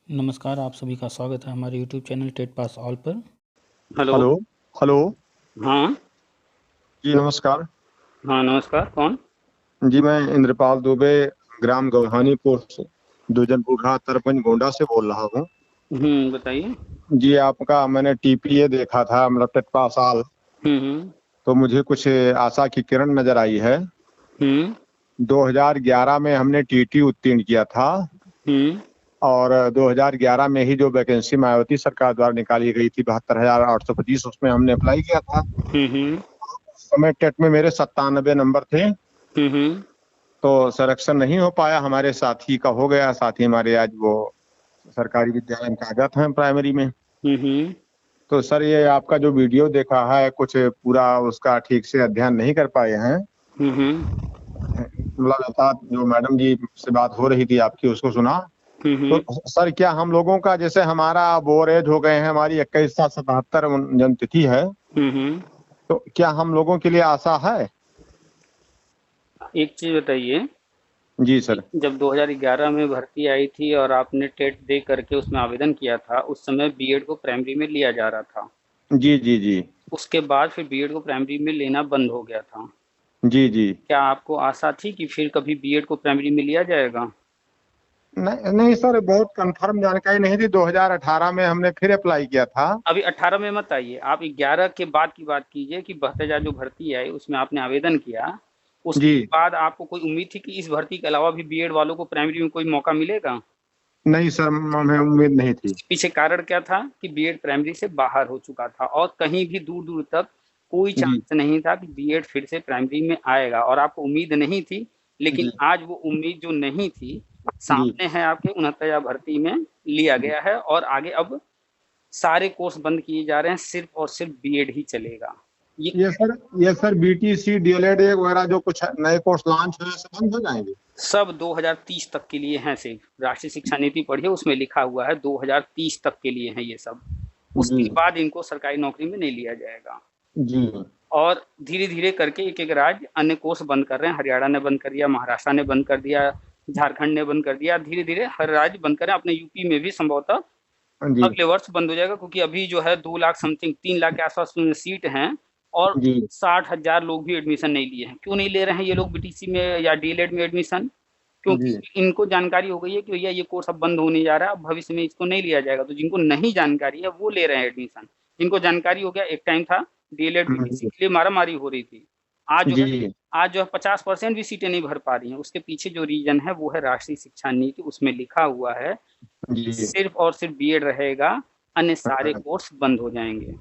नमस्कार, आप सभी का स्वागत है हमारे YouTube channel TET pass all पर। हेलो। हेलो। हेलो। हाँ। जी नमस्कार। हाँ, नमस्कार। कौन? जी मैं इंद्रपाल दुबे, ग्राम गौहानी पोस्ट दुजन बूढ़ा तरपंज गोंडा से बोल रहा हूँ। बताइए। जी आपका मैंने टीपीए देखा था, मतलब टेटपा साल, हम्म। तो मुझे कुछ आशा की किरण नजर आई है। हम्म। 2011 में हमने टीटी उत्तीर्ण किया था हम्म। और 2011 में ही जो वैकेंसी मायावती सरकार द्वारा निकाली गई थी 72,825, उसमें हमने अप्लाई किया था। हम्म। उस समय टेट में मेरे 97 नंबर थे, हम्म। तो सिलेक्शन नहीं हो पाया। हमारे साथी का हो गया। साथी हमारे आज वो सरकारी विद्यालय में कागत हैं प्राइमरी में। हम्म। तो सर ये आपका जो वीडियो देखा है, कुछ पूरा उसका ठीक से अध्ययन नहीं कर पाए हैं। हम्म। लगातार जो मैडम जी से बात हो रही थी आपकी, उसको सुना। तो सर क्या हम लोगों का, जैसे हमारा बोर एज हो गए हैं, हमारी 21/7/77 जन्म तिथि है, हम्म। तो क्या हम लोगों के लिए आशा है? एक चीज बताइए जी कि सर। जब 2011 में भर्ती आई थी और आपने टेट दे करके उसमें आवेदन किया था, उस समय बीएड को प्राइमरी में लिया जा रहा था। जी जी जी। उसके बाद फिर बीएड को प्राइमरी में लेना बंद हो गया था। जी जी। क्या आपको आशा थी कि फिर कभी बीएड को प्राइमरी में लिया जाएगा? नहीं नहीं सर, बहुत कंफर्म जानकारी नहीं थी। 2018 में हमने फिर अप्लाई किया था। अभी 18 में मत आइए, आप 11 के बाद की बात कीजिए कि 72,000 जो भर्ती आई उसमें आपने आवेदन किया। जी। उसके बाद आपको कोई उम्मीद थी कि इस भर्ती के अलावा भी बीएड वालों को प्राइमरी में कोई मौका मिलेगा? नहीं सर, हमें उम्मीद नहीं थी। पीछे कारण क्या था कि बीएड प्राइमरी से बाहर हो चुका था और कहीं भी दूर दूर तक कोई जी चांस नहीं था कि बीएड फिर से प्राइमरी में आएगा, और आपको उम्मीद नहीं थी। लेकिन जी आज वो उम्मीद जो नहीं थी जी सामने है, आपके 69,000 भर्ती में लिया जी। गया है और आगे अब सारे कोर्स बंद किए जा रहे हैं, सिर्फ और सिर्फ बीएड ही चलेगा। ये ये सर बीटीसी डीएलएड वगैरह जो कुछ नए कोर्स लॉन्च हुए, सब बंद हो जाएंगे? सब 2030 तक के लिए हैं, सिर्फ राष्ट्रीय शिक्षा नीति पढ़िए, उसमें लिखा हुआ है 2030 तक के लिए हैं ये सब। जी उसके बाद इनको सरकारी नौकरी में नहीं लिया जाएगा। जी और धीरे धीरे करके एक एक राज्य अन्य कोर्स बंद कर रहे हैं। हरियाणा ने बंद कर दिया, महाराष्ट्र ने बंद कर दिया, झारखंड ने बंद कर दिया। धीरे धीरे हर राज्य बंद कर रहे हैं। अपने यूपी में भी संभवतः जी अगले वर्ष बंद हो जाएगा, क्योंकि अभी जो है 2 लाख समथिंग 3 लाख के आसपास सीट हैं और जी 60,000 लोग भी एडमिशन नहीं लिए हैं। क्यों नहीं ले रहे हैं ये लोग बीटीसी में या डीएलएड में एडमिशन? क्योंकि जी इनको जानकारी हो गई है कि भैया ये कोर्स अब बंद होने जा रहा है, अब भविष्य में इसको नहीं लिया जाएगा। तो जिनको नहीं जानकारी है वो ले रहे हैं एडमिशन। जिनको जानकारी हो गया, एक टाइम था डीएलएड बीटीसी जी के लिए मारामारी हो रही थी। आज जो है जी। आज जो है 50% भी सीटें नहीं भर पा रही हैं। उसके पीछे जो रीजन है वो है राष्ट्रीय शिक्षा नीति। उसमें लिखा हुआ है कि जी। सिर्फ और सिर्फ बीएड रहेगा, अन्य सारे हाँ, कोर्स बंद हो जाएंगे।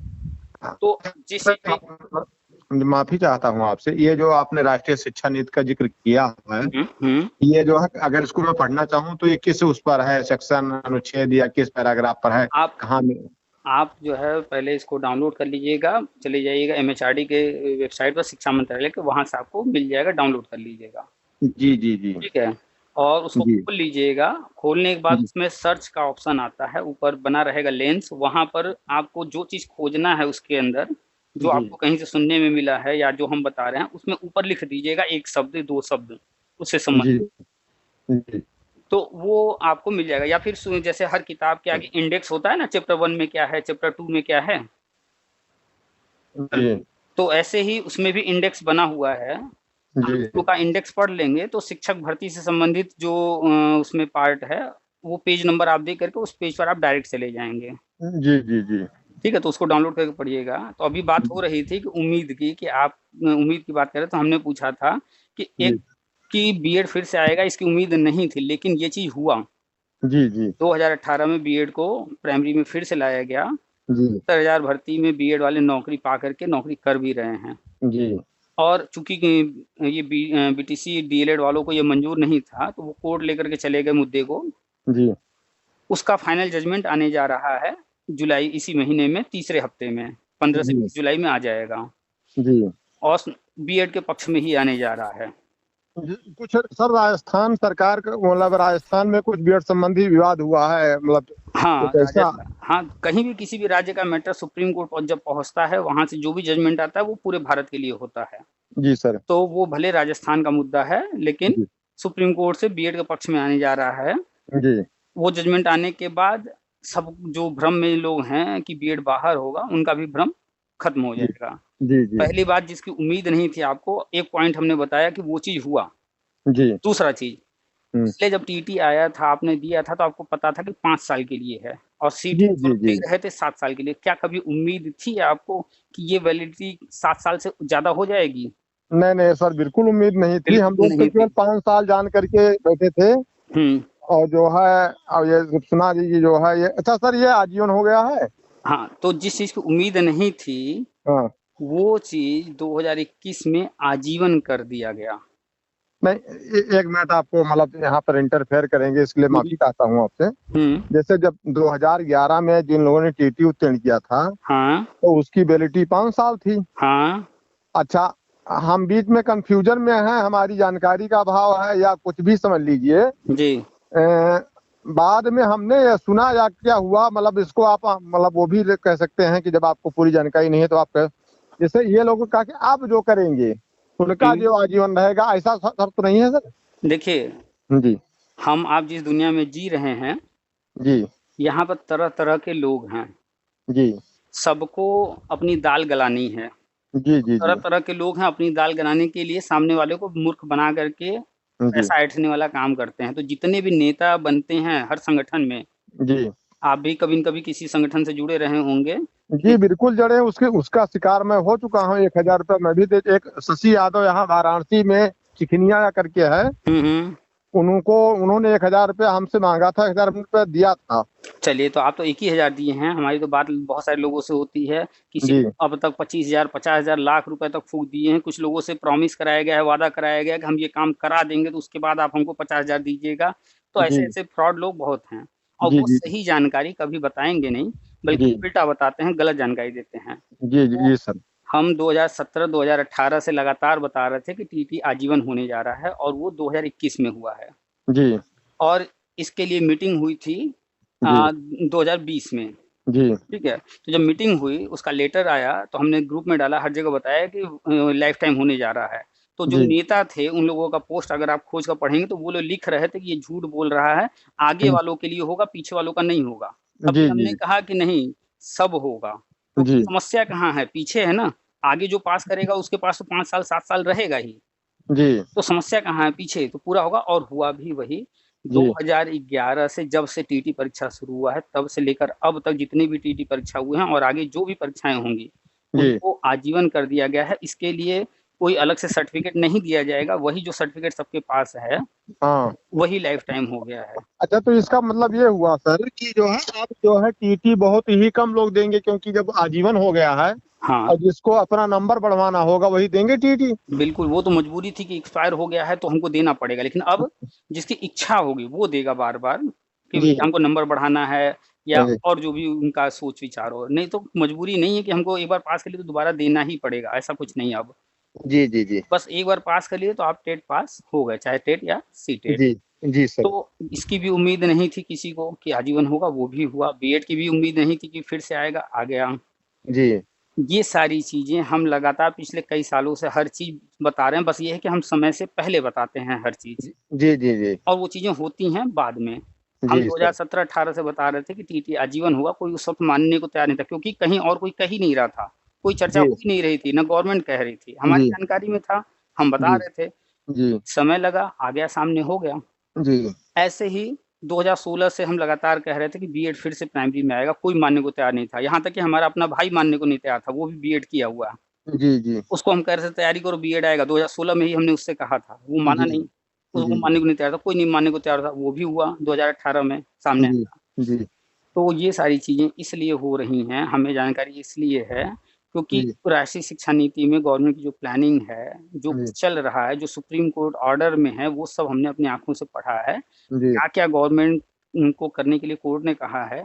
हाँ। तो जिस भी माफी चाहता हूँ आपसे, ये जो आपने राष्ट्रीय शिक्षा नीति का जिक्र किया है, हम्म। ये जो है अगर स्कूल में पढ़ना चाहूँ तो ये किस उस पर है, सेक्शन अनुच्छेद या किस पैराग्राफ पर है, आप कहाँ में? आप जो है पहले इसको डाउनलोड कर लीजिएगा, चले जाइएगा एमएचआरडी के वेबसाइट पर, शिक्षा मंत्रालय के, वहाँ से आपको मिल जाएगा, डाउनलोड कर लीजिएगा। जी जी जी ठीक है। और उसको जी खोल लीजिएगा। खोलने के बाद जी उसमें सर्च का ऑप्शन आता है, ऊपर बना रहेगा लेंस, वहाँ पर आपको जो चीज़ खोजना है उसके अंदर, जो जी आपको कहीं से सुनने में मिला है या जो हम बता रहे हैं, उसमें ऊपर लिख दीजिएगा एक शब्द 2 शब्द उससे जी संबंधित। जी तो वो आपको मिल जाएगा। या फिर जैसे हर किताब के आगे इंडेक्स होता है ना, चैप्टर 1 में क्या है, चैप्टर 2 में क्या है, जी तो ऐसे ही उसमें भी इंडेक्स बना हुआ है। आप जी उसका इंडेक्स पढ़ लेंगे तो शिक्षक भर्ती से संबंधित जो उसमें पार्ट है, वो पेज नंबर आप दे करके उस पेज पर आप डायरेक्ट चले जाएंगे। जी जी जी ठीक है, तो उसको डाउनलोड करके पढ़िएगा। तो अभी बात हो रही थी कि उम्मीद की, कि आप उम्मीद की बात करें, तो हमने पूछा था कि जी एक कि बीएड फिर से आएगा, इसकी उम्मीद नहीं थी, लेकिन ये चीज़ हुआ। जी जी 2018 में बीएड को प्राइमरी में फिर से लाया गया। जी 70,000 भर्ती में बीएड वाले नौकरी पा करके नौकरी कर भी रहे हैं। जी और चूंकि ये बीटीसी डीएलएड वालों को ये मंजूर नहीं था, तो वो कोर्ट लेकर के चले गए मुद्दे को। जी उसका फाइनल जजमेंट आने जा रहा है जुलाई, इसी महीने में तीसरे हफ्ते में, 15 से जी 20 जुलाई में आ जाएगा। जी और बीएड के पक्ष में ही आने जा रहा है। कुछ सर राजस्थान सरकार का, मतलब राजस्थान में कुछ बीएड संबंधी विवाद हुआ है, मतलब हाँ, कुछ ऐसा? राजस्थान, हाँ, कहीं भी किसी भी राज्य का मैटर सुप्रीम कोर्ट पर जब पहुंचता है, वहां से जो भी जजमेंट आता है वो पूरे भारत के लिए होता है। जी सर। तो वो भले राजस्थान का मुद्दा है, लेकिन जी सुप्रीम कोर्ट से बीएड के पक्ष में आने जा रहा है। जी वो जजमेंट आने के बाद सब जो भ्रम में लोग हैं कि बीएड बाहर होगा, उनका भी भ्रम खत्म हो जी जाएगा। जी जी पहली बात जिसकी उम्मीद नहीं थी आपको, एक पॉइंट हमने बताया कि वो चीज़ हुआ। जी। दूसरा चीज़, हम्म। इसलिए जब टीटी आया था, आपने दिया था, तो आपको पता था कि 5 साल के लिए है और सीट जी जो जी जी। दे रहे थे 7 साल के लिए। क्या कभी उम्मीद थी आपको कि ये वैलिडिटी 7 साल से ज़्यादा हो जाएगी? नहीं नहीं सर, बिल्कुल उम्मीद नहीं थी। हम बिल्कुल लोग तो नहीं केवल थी। 5 साल जान करके बैठे थे। हुँ। और जो है, अब ये सुना जी की जो है ये, अच्छा सर, ये आजीवन हो गया है? हाँ, तो जिस चीज़ की उम्मीद नहीं थी, हाँ। वो चीज़ 2021 में आजीवन कर दिया गया। नहीं, एक मिनट, आपको मतलब यहाँ पर इंटरफेयर करेंगे, इसके लिए हुँ, माफी चाहता हूँ आपसे। हुँ, जैसे जब 2011 में जिन लोगों ने टीटी उत्तीर्ण किया था, हाँ, तो उसकी वैलिडिटी 5 साल थी। हाँ, अच्छा, हम बीच में कंफ्यूजन में हैं, हमारी जानकारी का अभाव है या कुछ भी समझ लीजिए। जी, बाद में हमने ये सुना या क्या हुआ, मतलब इसको आप मतलब वो भी कह सकते हैं कि जब आपको पूरी जानकारी नहीं है तो आप जैसे ये लोग कहा कि आप जो करेंगे उनका हुँ। जो आजीवन रहेगा, ऐसा शर्त तो नहीं है सर? देखिए, जी आप जिस दुनिया में जी रहे हैं, जी यहाँ पर तरह-तरह के लोग हैं। जी सबको अपनी दाल गलानी है। जी जी जी तरह-तरह के लोग हैं, अपनी दाल गलाने के लिए सामने वाले को मूर्ख बना करके जी पैसा ऐंठने वाला काम करते हैं। तो जितने भी नेता बनते हैं हर संगठन में, जी आप भी कभी न कभी किसी संगठन से जुड़े रहे होंगे। जी, बिल्कुल जड़े उसके उसका शिकार मैं हो चुका हूँ। 1000 रुपया मैं भी दे, एक शशि यादव यहाँ वाराणसी में चिकनिया करके है, हुँ, हुँ। उनको उन्होंने 1000 रुपया हमसे मांगा था, 1000 रुपया दिया था। चलिए, तो आप तो 1 ही हज़ार दिए हैं। हमारी तो बात बहुत सारे लोगों से होती है। किसी जी को अब तक 25,000, 50,000, लाख रुपए तक फूँक दिए हैं। कुछ लोगों से प्रॉमिस कराया गया है, वादा कराया गया है कि हम ये काम करा देंगे, तो उसके बाद आप हमको 50,000 दीजिएगा। तो जी ऐसे-ऐसे फ्रॉड लोग बहुत हैं और जी वो जी सही जानकारी कभी बताएँगे नहीं, जी बल्कि उल्टा बताते हैं, गलत जानकारी देते हैं। जी जी तो जी सर। हम 2017, 2018 से लगातार बता रहे थे कि टीटी आजीवन होने जा रहा है और वो 2021 में हुआ है जी और इसके लिए मीटिंग हुई थी जी 2020 में। जी ठीक है? तो जब मीटिंग हुई, उसका लेटर आया, तो हमने ग्रुप में डाला, हर जगह बताया कि लाइफ टाइम होने जा रहा है। तो जो जी नेता थे, उन लोगों का पोस्ट अगर आप खोज कर पढ़ेंगे, तो वो लोग लिख रहे थे कि ये झूठ बोल रहा है, आगे वालों के लिए होगा, पीछे वालों का नहीं होगा। तब भी जी जी हमने कहा कि नहीं, सब होगा, क्योंकि जी समस्या कहाँ है? पीछे है ना, आगे जो पास करेगा, उसके पास तो 5 साल, 7 साल रहेगा ही। जी तो समस्या कहाँ है? पीछे, तो पूरा होगा और हुआ भी वही। जी 2011 से जब से टीटी परीक्षा शुरू हुआ है, तब से लेकर अब तक जितनी भी टीटी परीक्षा हुए हैं और आगे जो भी परीक्षाएँ होंगी, जी उनको आजीवन कर दिया गया है। इसके लिए कोई अलग से सर्टिफ़िकेट नहीं दिया जाएगा, वही जो सर्टिफ़िकेट सबके पास है, हाँ। वही लाइफ़ टाइम हो गया है। अच्छा, तो इसका मतलब ये हुआ सर कि जो है अब जो है टीटी बहुत ही कम लोग देंगे, क्योंकि जब आजीवन हो गया है हाँ, और जिसको अपना नंबर बढ़वाना होगा वही देंगे टीटी। बिल्कुल, वो तो मजबूरी थी कि एक्सपायर हो गया है, तो हमको देना पड़ेगा। लेकिन अब जिसकी इच्छा होगी, वो देगा बार-बार कि जी भैया हमको नंबर बढ़ाना है या जी और जो भी उनका सोच-विचार हो। नहीं तो मजबूरी नहीं है कि हमको एक बार पास कर लिए तो दोबारा देना ही पड़ेगा, ऐसा कुछ नहीं है अब। जी जी जी बस एक बार पास कर लिए तो आप टेट पास हो गए, चाहे टेट या सी-टेट। जी जी सर। तो इसकी भी उम्मीद नहीं थी किसी को कि आजीवन होगा, वो भी हुआ। बीएड की भी उम्मीद नहीं थी कि फिर से आएगा, आ गया। जी ये सारी चीज़ें हम लगातार पिछले कई सालों से हर चीज़ बता रहे हैं, बस ये है कि हम समय से पहले बताते हैं हर चीज़ जी जी जी और वो चीज़ें होती हैं बाद में। हम जी सर। 2017-18 से बता रहे थे कि टीटी आजीवन होगा, कोई उस वक़्त मानने को तैयार नहीं था क्योंकि कहीं और कोई कह ही नहीं रहा था। कोई चर्चा जी हो ही नहीं रही थी, ना गवर्नमेंट कह रही थी। हमारी जी जानकारी में था, हम बता जी रहे थे। जी समय लगा, आ गया, सामने हो गया। जी ऐसे ही 2016 से हम लगातार कह रहे थे कि बीएड फिर से प्राइमरी में आएगा, कोई मानने को तैयार नहीं था। यहाँ तक कि हमारा अपना भाई मानने को नहीं तैयार था, वो भी बीएड किया हुआ है। जी जी उसको हम कह रहे थे तैयारी करो बीएड आएगा, 2016 में ही हमने उससे कहा था, वो माना जी नहीं, उसको जी मानने को नहीं तैयार था, कोई नहीं मानने को तैयार था, वो भी हुआ 2018 में सामने जी आया। जी तो ये सारी चीज़ें इसलिए हो रही हैं, हमें जानकारी इसलिए है क्योंकि जी राष्ट्रीय शिक्षा नीति में गवर्नमेंट की जो प्लानिंग है, जो जी चल रहा है, जो सुप्रीम कोर्ट ऑर्डर में है, वो सब हमने अपनी आँखों से पढ़ा है। जी क्या-क्या गवर्नमेंट को करने के लिए कोर्ट ने कहा है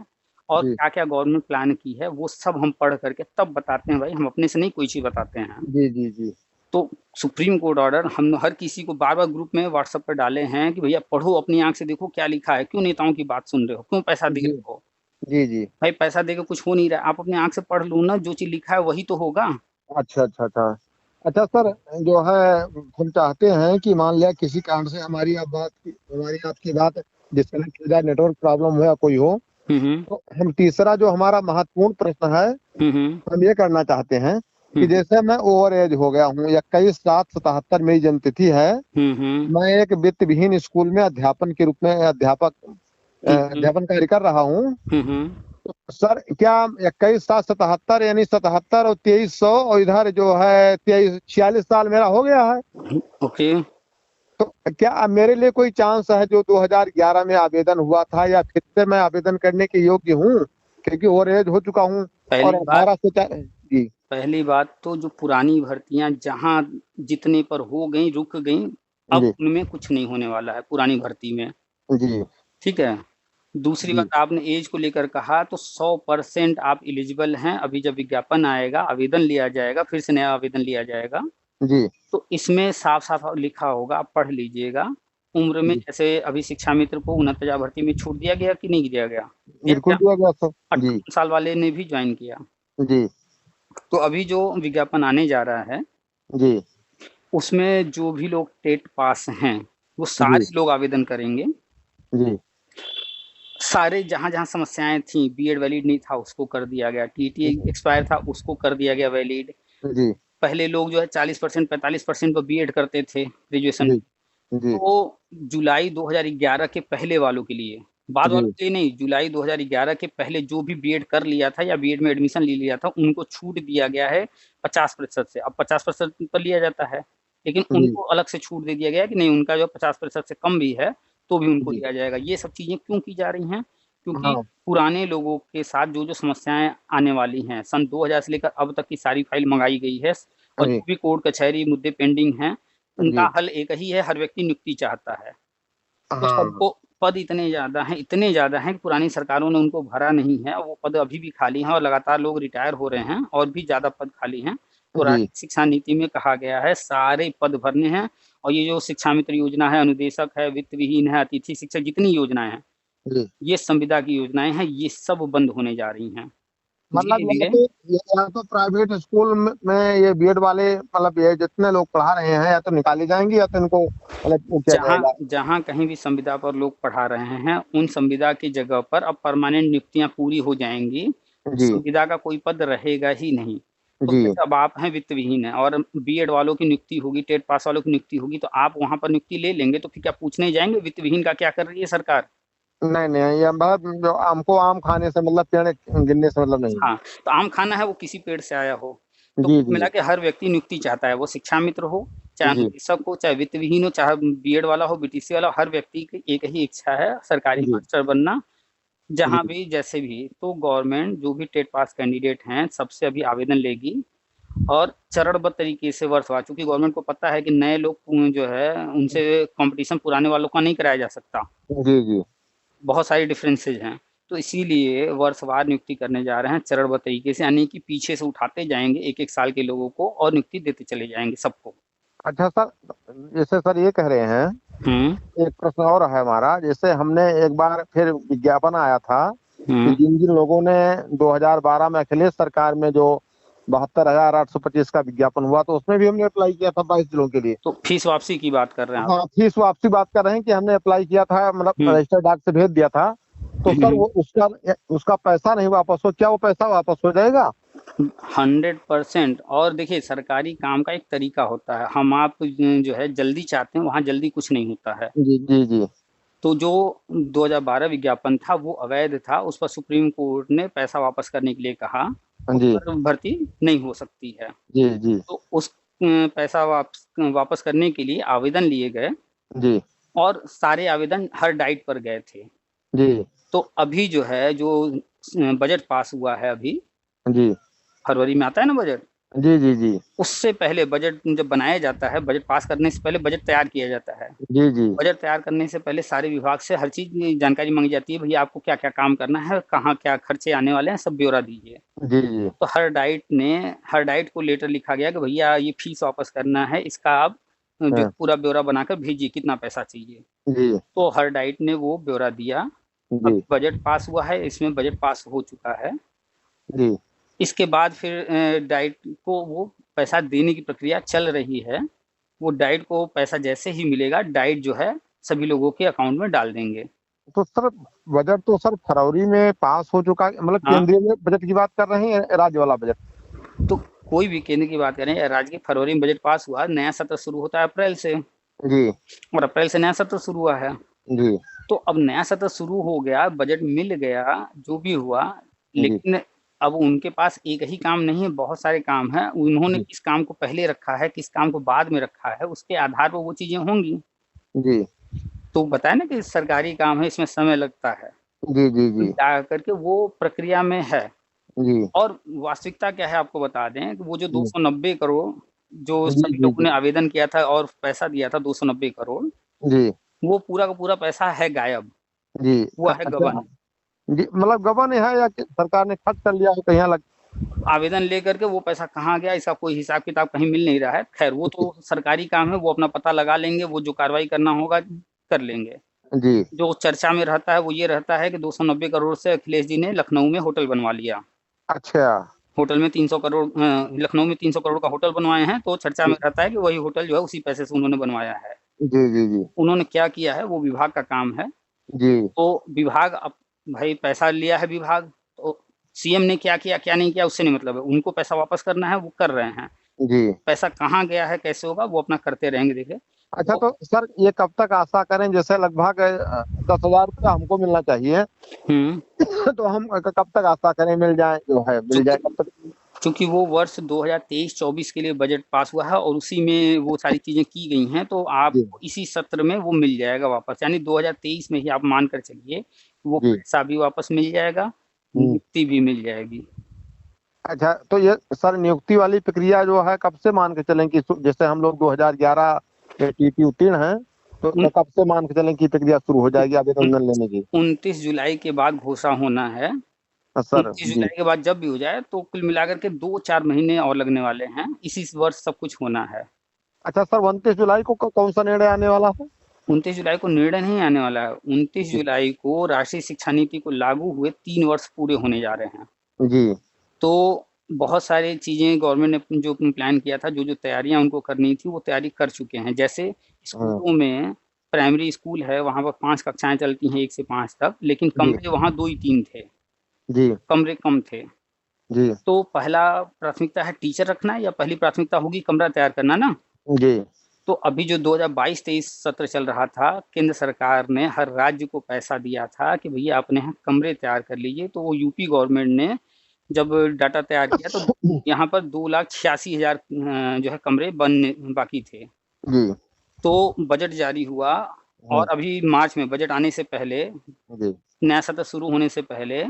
और जी क्या-क्या गवर्नमेंट प्लान की है, वो सब हम पढ़ कर के तब बताते हैं भाई, हम अपने से नहीं कोई चीज़ बताते हैं। जी जी जी तो सुप्रीम कोर्ट ऑर्डर हम हर किसी को बार-बार ग्रुप में व्हाट्सएप पे डाले हैं कि भैया पढ़ो, अपनी आँख से देखो क्या लिखा है, क्यों नेताओं की बात सुन रहे हो, क्यों पैसा दे जी रहे हो? जी जी। भाई पैसा दे के कुछ हो नहीं रहा है, आप अपनी आँख से पढ़ लो ना, जो चीज़ लिखा है वही तो होगा। अच्छा अच्छा अच्छा। अच्छा सर, जो है हम चाहते हैं कि मान लिया किसी कारण से हमारी आपकी बात डिस्कनेक्ट हो जाए, नेटवर्क प्रॉब्लम हो या कोई हो। तो हम तीसरा जो हमारा महत्वपूर्ण प्रश्न है, हम ये करना चाहते हैं कि जैसे मैं ओवर एज हो गया हूँ, 21/7/77 मेरी जन्मतिथि है। मैं एक वित्त विहीन स्कूल में अध्यापन के रूप में अध्यापन कार्य कर रहा हूँ। तो सर क्या 21/7/77 यानी 77 और 2300 और इधर जो है 46 साल मेरा हो गया है। ओके। तो क्या मेरे लिए कोई चांस है जो 2011 में आवेदन हुआ था, या फिर से मैं आवेदन करने के योग्य हूँ, क्योंकि ओवर एज हो चुका हूँ। और 18 से जी, पहली बात तो जो पुरानी भर्तियां जहां जितने पर हो गई रुक गई, अब उनमें कुछ नहीं होने वाला है पुरानी भर्ती में। जी ठीक है। दूसरी बात, आपने एज को लेकर कहा तो 100% आप एलिजिबल हैं। अभी जब विज्ञापन आएगा, आवेदन लिया जाएगा, फिर से नया आवेदन लिया जाएगा जी, तो इसमें साफ साफ लिखा होगा, आप पढ़ लीजिएगा। उम्र में जैसे अभी शिक्षा मित्र को 69 भर्ती में छूट दिया गया कि नहीं दिया गया? बिल्कुल दिया गया सर जी। 58 साल वाले ने भी ज्वाइन किया। जी तो अभी जो विज्ञापन आने जा रहा है जी, उसमें जो भी लोग टेट पास हैं वो सारे लोग आवेदन करेंगे। जी सारे जहां जहां समस्याएं थी, बीएड वैलिड नहीं था उसको कर दिया गया, टीटी एक्सपायर था उसको कर दिया गया वैलिड। जी पहले लोग जो है 40% 45% पर बीएड करते थे ग्रेजुएशन। जी जी तो जुलाई 2011 के पहले वालों के लिए, बाद वालों के लिए नहीं, जुलाई 2011 के पहले जो भी बीएड कर लिया था या बीएड में एडमिशन ले लिया था उनको छूट दिया गया है 50% से। अब 50% पर लिया जाता है, लेकिन उनको अलग से छूट दे दिया गया कि नहीं, उनका जो 50% से कम भी है तो भी उनको दिया जाएगा। ये सब चीजें क्यों की जा रही हैं? क्योंकि पुराने लोगों के साथ जो जो समस्याएं आने वाली हैं, सन 2000 से लेकर अब तक की सारी फाइल मंगाई गई है और जो भी कोर्ट कचहरी मुद्दे पेंडिंग हैं उनका हल एक ही है, हर व्यक्ति नियुक्ति चाहता है। तो सबको पद इतने ज्यादा हैं कि पुरानी सरकारों ने उनको भरा नहीं है, वो पद अभी भी खाली हैं और लगातार लोग रिटायर हो रहे हैं और भी ज्यादा पद खाली हैं। तो राज्य शिक्षा नीति में कहा गया है सारे पद भरने हैं। और ये जो शिक्षा मित्र योजना है, अनुदेशक है, वित्त विहीन है, अतिथि शिक्षक, जितनी योजनाएं हैं, ये संविदा की योजनाएं हैं, ये सब बंद होने जा रही हैं। मतलब या तो प्राइवेट स्कूल में ये बीएड वाले, मतलब ये जितने लोग पढ़ा रहे हैं, या तो निकाली जाएंगी या तो इनको मतलब क्या जाएगा। जहां कहीं भी संविदा पर लोग पढ़ा रहे हैं उन संविदा की जगह पर अब परमानेंट नियुक्तियां पूरी हो जाएंगी। संविदा का कोई पद रहेगा ही नहीं। तो अब आप हैं वित्त विहीन है और बीएड वालों की नियुक्ति होगी, टेट पास वालों की नियुक्ति होगी, तो आप वहां पर नियुक्ति ले लेंगे तो फिर क्या पूछने जाएंगे वित्त विहीन का क्या कर रही है सरकार? नहीं नहीं, ये मतलब हमको आम खाने से मतलब पेड़ गिनने से मतलब नहीं। हाँ, तो आम खाना है वो किसी पेड़ से आया हो। तो मिला के हर व्यक्ति नियुक्ति चाहता है, वो शिक्षा मित्र हो, चाहे अनुदेशक हो, चाहे वित्त विहीन हो, चाहे बीएड वाला हो, बीटीसी वाला, हर व्यक्ति की एक ही इच्छा है सरकारी मास्टर बनना, जहां भी जैसे भी। तो गवर्नमेंट जो भी टेट पास कैंडिडेट हैं सबसे अभी आवेदन लेगी और चरणबद्ध तरीके से वर्षवार, चूंकि गवर्नमेंट को पता है कि नए लोग जो है उनसे कंपटीशन पुराने वालों का नहीं कराया जा सकता। बहुत सारी डिफरेंसेज हैं, तो इसीलिए वर्षवार नियुक्ति करने जा रहे हैं चरणबद्ध तरीके से, यानी कि पीछे से उठाते जाएंगे एक एक साल के लोगों को और नियुक्ति देते चले जाएंगे सबको। अच्छा सर, जैसे सर ये कह रहे हैं, एक प्रश्न और है हमारा। जैसे हमने एक बार फिर विज्ञापन आया था कि जिन जिन लोगों ने 2012 में अखिलेश सरकार में जो 72,825 का विज्ञापन हुआ, तो उसमें भी हमने अप्लाई किया था 22 जिलों के लिए। तो फीस वापसी की बात कर रहे हैं? हाँ, फीस वापसी बात कर रहे हैं कि हमने अप्लाई किया था, मतलब रजिस्टर डाक से भेज दिया था। तो सर वो उसका पैसा नहीं वापस हो, क्या वो पैसा वापस हो जाएगा? 100%। और देखिए सरकारी काम का एक तरीका होता है, हम आप जो है जल्दी चाहते हैं, वहाँ जल्दी कुछ नहीं होता है। जी जी जी। तो जो 2012 विज्ञापन था वो अवैध था, उस पर सुप्रीम कोर्ट ने पैसा वापस करने के लिए कहा, उस पर भर्ती नहीं हो सकती है। जी जी। तो उस पैसा वापस करने के लिए आवेदन लिए गए जी, और सारे आवेदन हर डाइट पर गए थे जी। तो अभी जो है जो बजट पास हुआ है अभी जी, फरवरी में आता है ना बजट, जी जी जी। उससे पहले बजट जब बनाया जाता है, बजट पास करने से पहले बजट तैयार किया जाता है। जी जी। बजट तैयार करने से पहले सारे विभाग से हर चीज की जानकारी मांगी जाती है, भैया आपको क्या क्या काम करना है, कहाँ क्या खर्चे आने वाले हैं, सब ब्यौरा दीजिए। जी जी। तो हर डाइट को लेटर लिखा गया कि भैया ये फीस वापस करना है, इसका आप पूरा ब्यौरा बनाकर भेजिए, कितना पैसा चाहिए। जी तो हर डाइट ने वो ब्यौरा दिया। अब बजट पास हुआ है, इसमें बजट पास हो चुका है। जी। इसके बाद फिर डाइट को वो पैसा देने की प्रक्रिया चल रही है। वो डाइट को पैसा जैसे ही मिलेगा, डाइट जो है सभी लोगों के अकाउंट में डाल देंगे। तो सर बजट तो सर फरवरी में पास हो चुका है, मतलब हाँ केंद्रीय बजट की बात कर रहे हैं या राज्य वाला बजट? तो कोई भी केंद्र की बात करें, राज्य की फरवरी में बजट पास हुआ, नया सत्र शुरू होता है अप्रैल से, जी और अप्रैल से नया सत्र शुरू हुआ है। जी तो अब नया सत्र शुरू हो गया, बजट मिल गया, जो भी हुआ, जी लेकिन अब उनके पास एक ही काम नहीं है, बहुत सारे काम हैं। उन्होंने जी किस काम को पहले रखा है, किस काम को बाद में रखा है, उसके आधार पर वो चीजें होंगी। जी तो बताया ना कि सरकारी काम है, इसमें समय लगता है, जी जी कुल जी मिला करके वो प्रक्रिया में है। जी और वास्तविकता क्या है आपको बता दें कि वो जो जी 290 करोड़ जो जी सभी जी लोगों ने आवेदन किया था और पैसा दिया था 290 करोड़, जी वो पूरा का पूरा पैसा है गायब, जी वो है अच्छा गबन। जी, मतलब गबन है या कि सरकार ने खर्च कर लिया हो कहीं अलग? आवेदन लेकर के वो पैसा कहाँ गया, इसका कोई हिसाब किताब कहीं मिल नहीं रहा है। खैर वो तो सरकारी काम है, वो अपना पता लगा लेंगे, वो जो कार्रवाई करना होगा कर लेंगे। जी जो चर्चा में रहता है वो ये रहता है कि 290 करोड़ से अखिलेश जी ने लखनऊ में होटल बनवा लिया। अच्छा होटल में 300 करोड़, लखनऊ में 300 करोड़ का होटल बनवाए हैं, तो चर्चा में रहता है कि वही होटल जो है उसी पैसे से उन्होंने बनवाया है। जी जी जी उन्होंने क्या किया है, वो विभाग का काम है। जी तो विभाग अब भाई पैसा लिया है विभाग, तो सीएम ने क्या किया क्या नहीं किया उससे नहीं मतलब है, उनको पैसा वापस करना है, वो कर रहे हैं। जी पैसा कहाँ गया है, कैसे होगा, वो अपना करते रहेंगे। देखिए अच्छा, वो तो सर ये कब तक आशा करें? जैसे लगभग 10,000 रुपया हमको मिलना चाहिए तो हम कब तक आशा करें मिल जाए, जो है मिल जाए चूंकि कब तक? चूंकि वो वर्ष 2023-24 के लिए बजट पास हुआ है और उसी में वो सारी चीजें की गई हैं, तो जी आपको इसी सत्र में वो मिल जाएगा वापस, यानी 2023 में ही आप मान कर चलिए वो जी पैसा भी वापस मिल जाएगा, हम्म। नियुक्ति भी मिल जाएगी। अच्छा, तो ये सर नियुक्ति वाली प्रक्रिया जो है कब से मान के चलें कि जैसे हम लोग 2011 में टीटी उत्तीर्ण हैं, तो कब से मान के चलें कि प्रक्रिया शुरू हो जाएगी आवेदन लेने की? 29 जुलाई के बाद घोषणा होना है। सर 29 जी जुलाई के बाद जब भी हो जाए तो कुल मिलाकर के 2-4 महीने और लगने वाले हैं, इसी वर्ष सब कुछ होना है। अच्छा सर, 29 जुलाई को कौन सा निर्णय आने वाला है? 29 जुलाई को निर्णय नहीं आने वाला है, 29 जी जुलाई को राष्ट्रीय शिक्षा नीति को लागू हुए 3 वर्ष पूरे होने जा रहे हैं। जी तो बहुत सारी चीज़ें गवर्नमेंट ने जो प्लान किया था, जो तैयारियां उनको करनी थी, वो तैयारी कर चुके हैं। जैसे हाँ स्कूलों में, प्राइमरी स्कूल है, वहाँ पर 5 कक्षाएं चलती हैं, 1 से 5 तक, लेकिन जी कमरे वहाँ 2 ही 3 थे, जी कमरे कम थे। जी तो पहला प्राथमिकता है टीचर रखना, या पहली प्राथमिकता होगी कमरा तैयार करना ना। जी तो अभी जो 2022-23 सत्र चल रहा था, केंद्र सरकार ने हर राज्य को पैसा दिया था कि भैया अपने यहाँ कमरे तैयार कर लीजिए। तो वो यूपी गवर्नमेंट ने जब डाटा तैयार किया तो यहाँ पर 2,86,000 जो है कमरे बनने बाकी थे। जी तो बजट जारी हुआ हाँ, और अभी मार्च में बजट आने से पहले, जी नया सत्र शुरू होने से पहले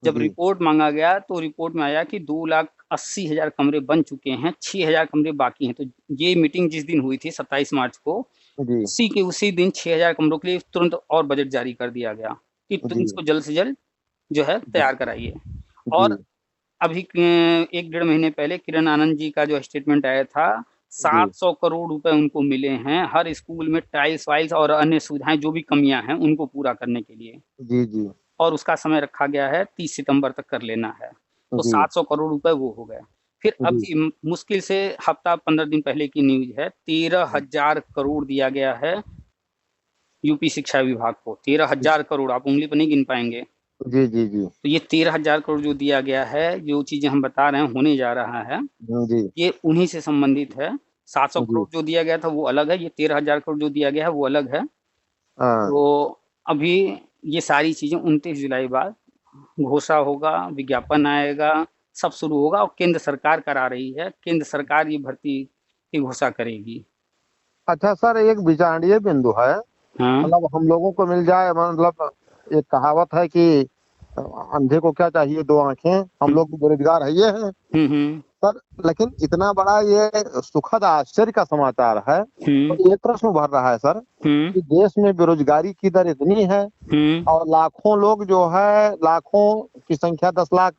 जब जी रिपोर्ट मांगा गया, तो रिपोर्ट में आया कि 2,80,000 कमरे बन चुके हैं, 6,000 कमरे बाकी हैं। तो ये मीटिंग जिस दिन हुई थी 27 मार्च को, जी उसी दिन 6,000 कमरों के लिए तुरंत और बजट जारी कर दिया गया कि तुम जी इसको जल्द से जल्द जो है जी तैयार कराइए। जी और अभी 1 डेढ़ महीने पहले किरण आनंद जी का जो स्टेटमेंट आया था, जी 700 करोड़ रुपए उनको मिले हैं हर स्कूल में टाइल्स वाइल्स और अन्य सुविधाएं जो भी कमियां हैं उनको पूरा करने के लिए, जी जी और उसका समय रखा गया है 30 सितंबर तक कर लेना है। तो जी 700 करोड़ रुपए वो हो गए। फिर जी अभी मुश्किल से हफ्ता 15 दिन पहले की न्यूज है, 13,000 करोड़ दिया गया है यूपी शिक्षा विभाग को। 13,000 करोड़ आप उंगली पर नहीं गिन पाएंगे। जी जी जी तो ये 13,000 करोड़ जो दिया गया है, जो चीजें हम बता रहे हैं होने जा रहा है, जी ये उन्हीं से संबंधित है। 700 जी करोड़ जो दिया गया था वो अलग है, ये 13,000 करोड़ जो दिया गया है वो अलग है। हाँ। तो अभी ये सारी चीजें 29 जुलाई बाद घोषणा होगा, विज्ञापन आएगा, सब शुरू होगा, और केंद्र सरकार करा रही है, केंद्र सरकार ये भर्ती की घोषणा करेगी। अच्छा सर, एक विचारणीय बिंदु है, हाँ मतलब हम लोगों को मिल जाए, मतलब एक कहावत है कि अंधे को क्या चाहिए दो आंखें, हम लोग तो बेरोजगार है ये हैं हम्म सर। लेकिन इतना बड़ा ये सुखद आश्चर्य का समाचार है, हम्म तो एक प्रश्न उभर रहा है सर हम्म कि देश में बेरोजगारी की दर इतनी है हम्म और लाखों लोग जो है, लाखों की संख्या 10 लाख,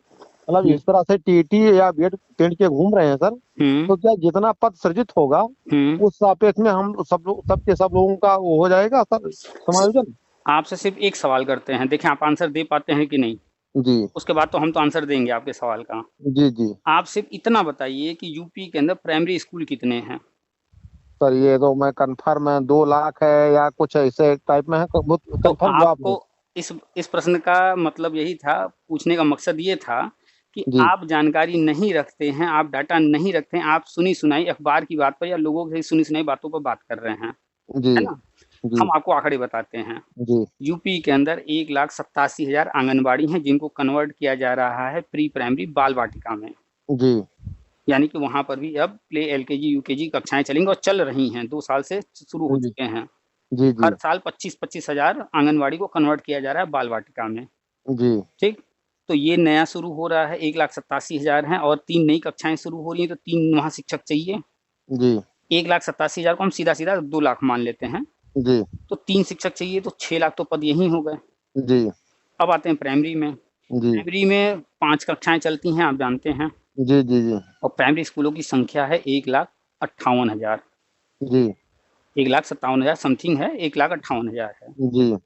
मतलब इस तरह से टीटी या बीएड टेंट के घूम रहे हैं सर। हम्म तो क्या जितना पद सृजित होगा हम्म उस सापेक्ष में हम सब लोग, सबके सब लोगों का वो हो जाएगा सर समायोजन? आपसे सिर्फ एक सवाल करते हैं, देखें आप आंसर दे पाते हैं कि नहीं। जी उसके बाद तो हम तो आंसर देंगे आपके सवाल का। जी जी आप सिर्फ इतना बताइए कि यूपी के अंदर प्राइमरी स्कूल कितने हैं। सर, ये तो मैं कंफर्म है 2 लाख है या कुछ ऐसे टाइप में है, बहुत तो कंफर्म जवाब आपको नहीं। इस प्रश्न का मतलब यही था, पूछने का मकसद ये था कि जी आप जानकारी नहीं रखते हैं, आप डाटा नहीं रखते हैं, आप सुनी सुनाई अखबार की बात पर या लोगों से सुनी सुनाई बातों पर बात कर रहे हैं, जी है ना? जी हम आपको आंकड़े बताते हैं। जी यूपी के अंदर 1,87,000 आंगनबाड़ी हैं जिनको कन्वर्ट किया जा रहा है प्री प्राइमरी बाल वाटिका में। जी यानी कि वहां पर भी अब प्ले एलकेजी यूकेजी कक्षाएं चलेंगी और चल रही हैं, 2 साल से शुरू हो जी चुके हैं। जी जी हर साल 25-25 हजार आंगनबाड़ी को कन्वर्ट किया जा रहा है बाल वाटिका में। जी ठीक, तो ये नया शुरू हो रहा है, 1,87,000 हैं और 3 नई कक्षाएं शुरू हो रही हैं, तो 3 वहाँ शिक्षक चाहिए। जी 1,87,000 को हम सीधा सीधा 2 लाख मान लेते हैं, जी तो 3 शिक्षक चाहिए, तो 6 लाख तो पद यही हो गए। जी अब आते हैं प्राइमरी में। जी प्राइमरी में 5 कक्षाएं चलती हैं, आप जानते हैं, जी जी जी और प्राइमरी स्कूलों की संख्या है 1,58,000। जी 1,57,000 समथिंग है, 1,58,000 है, जी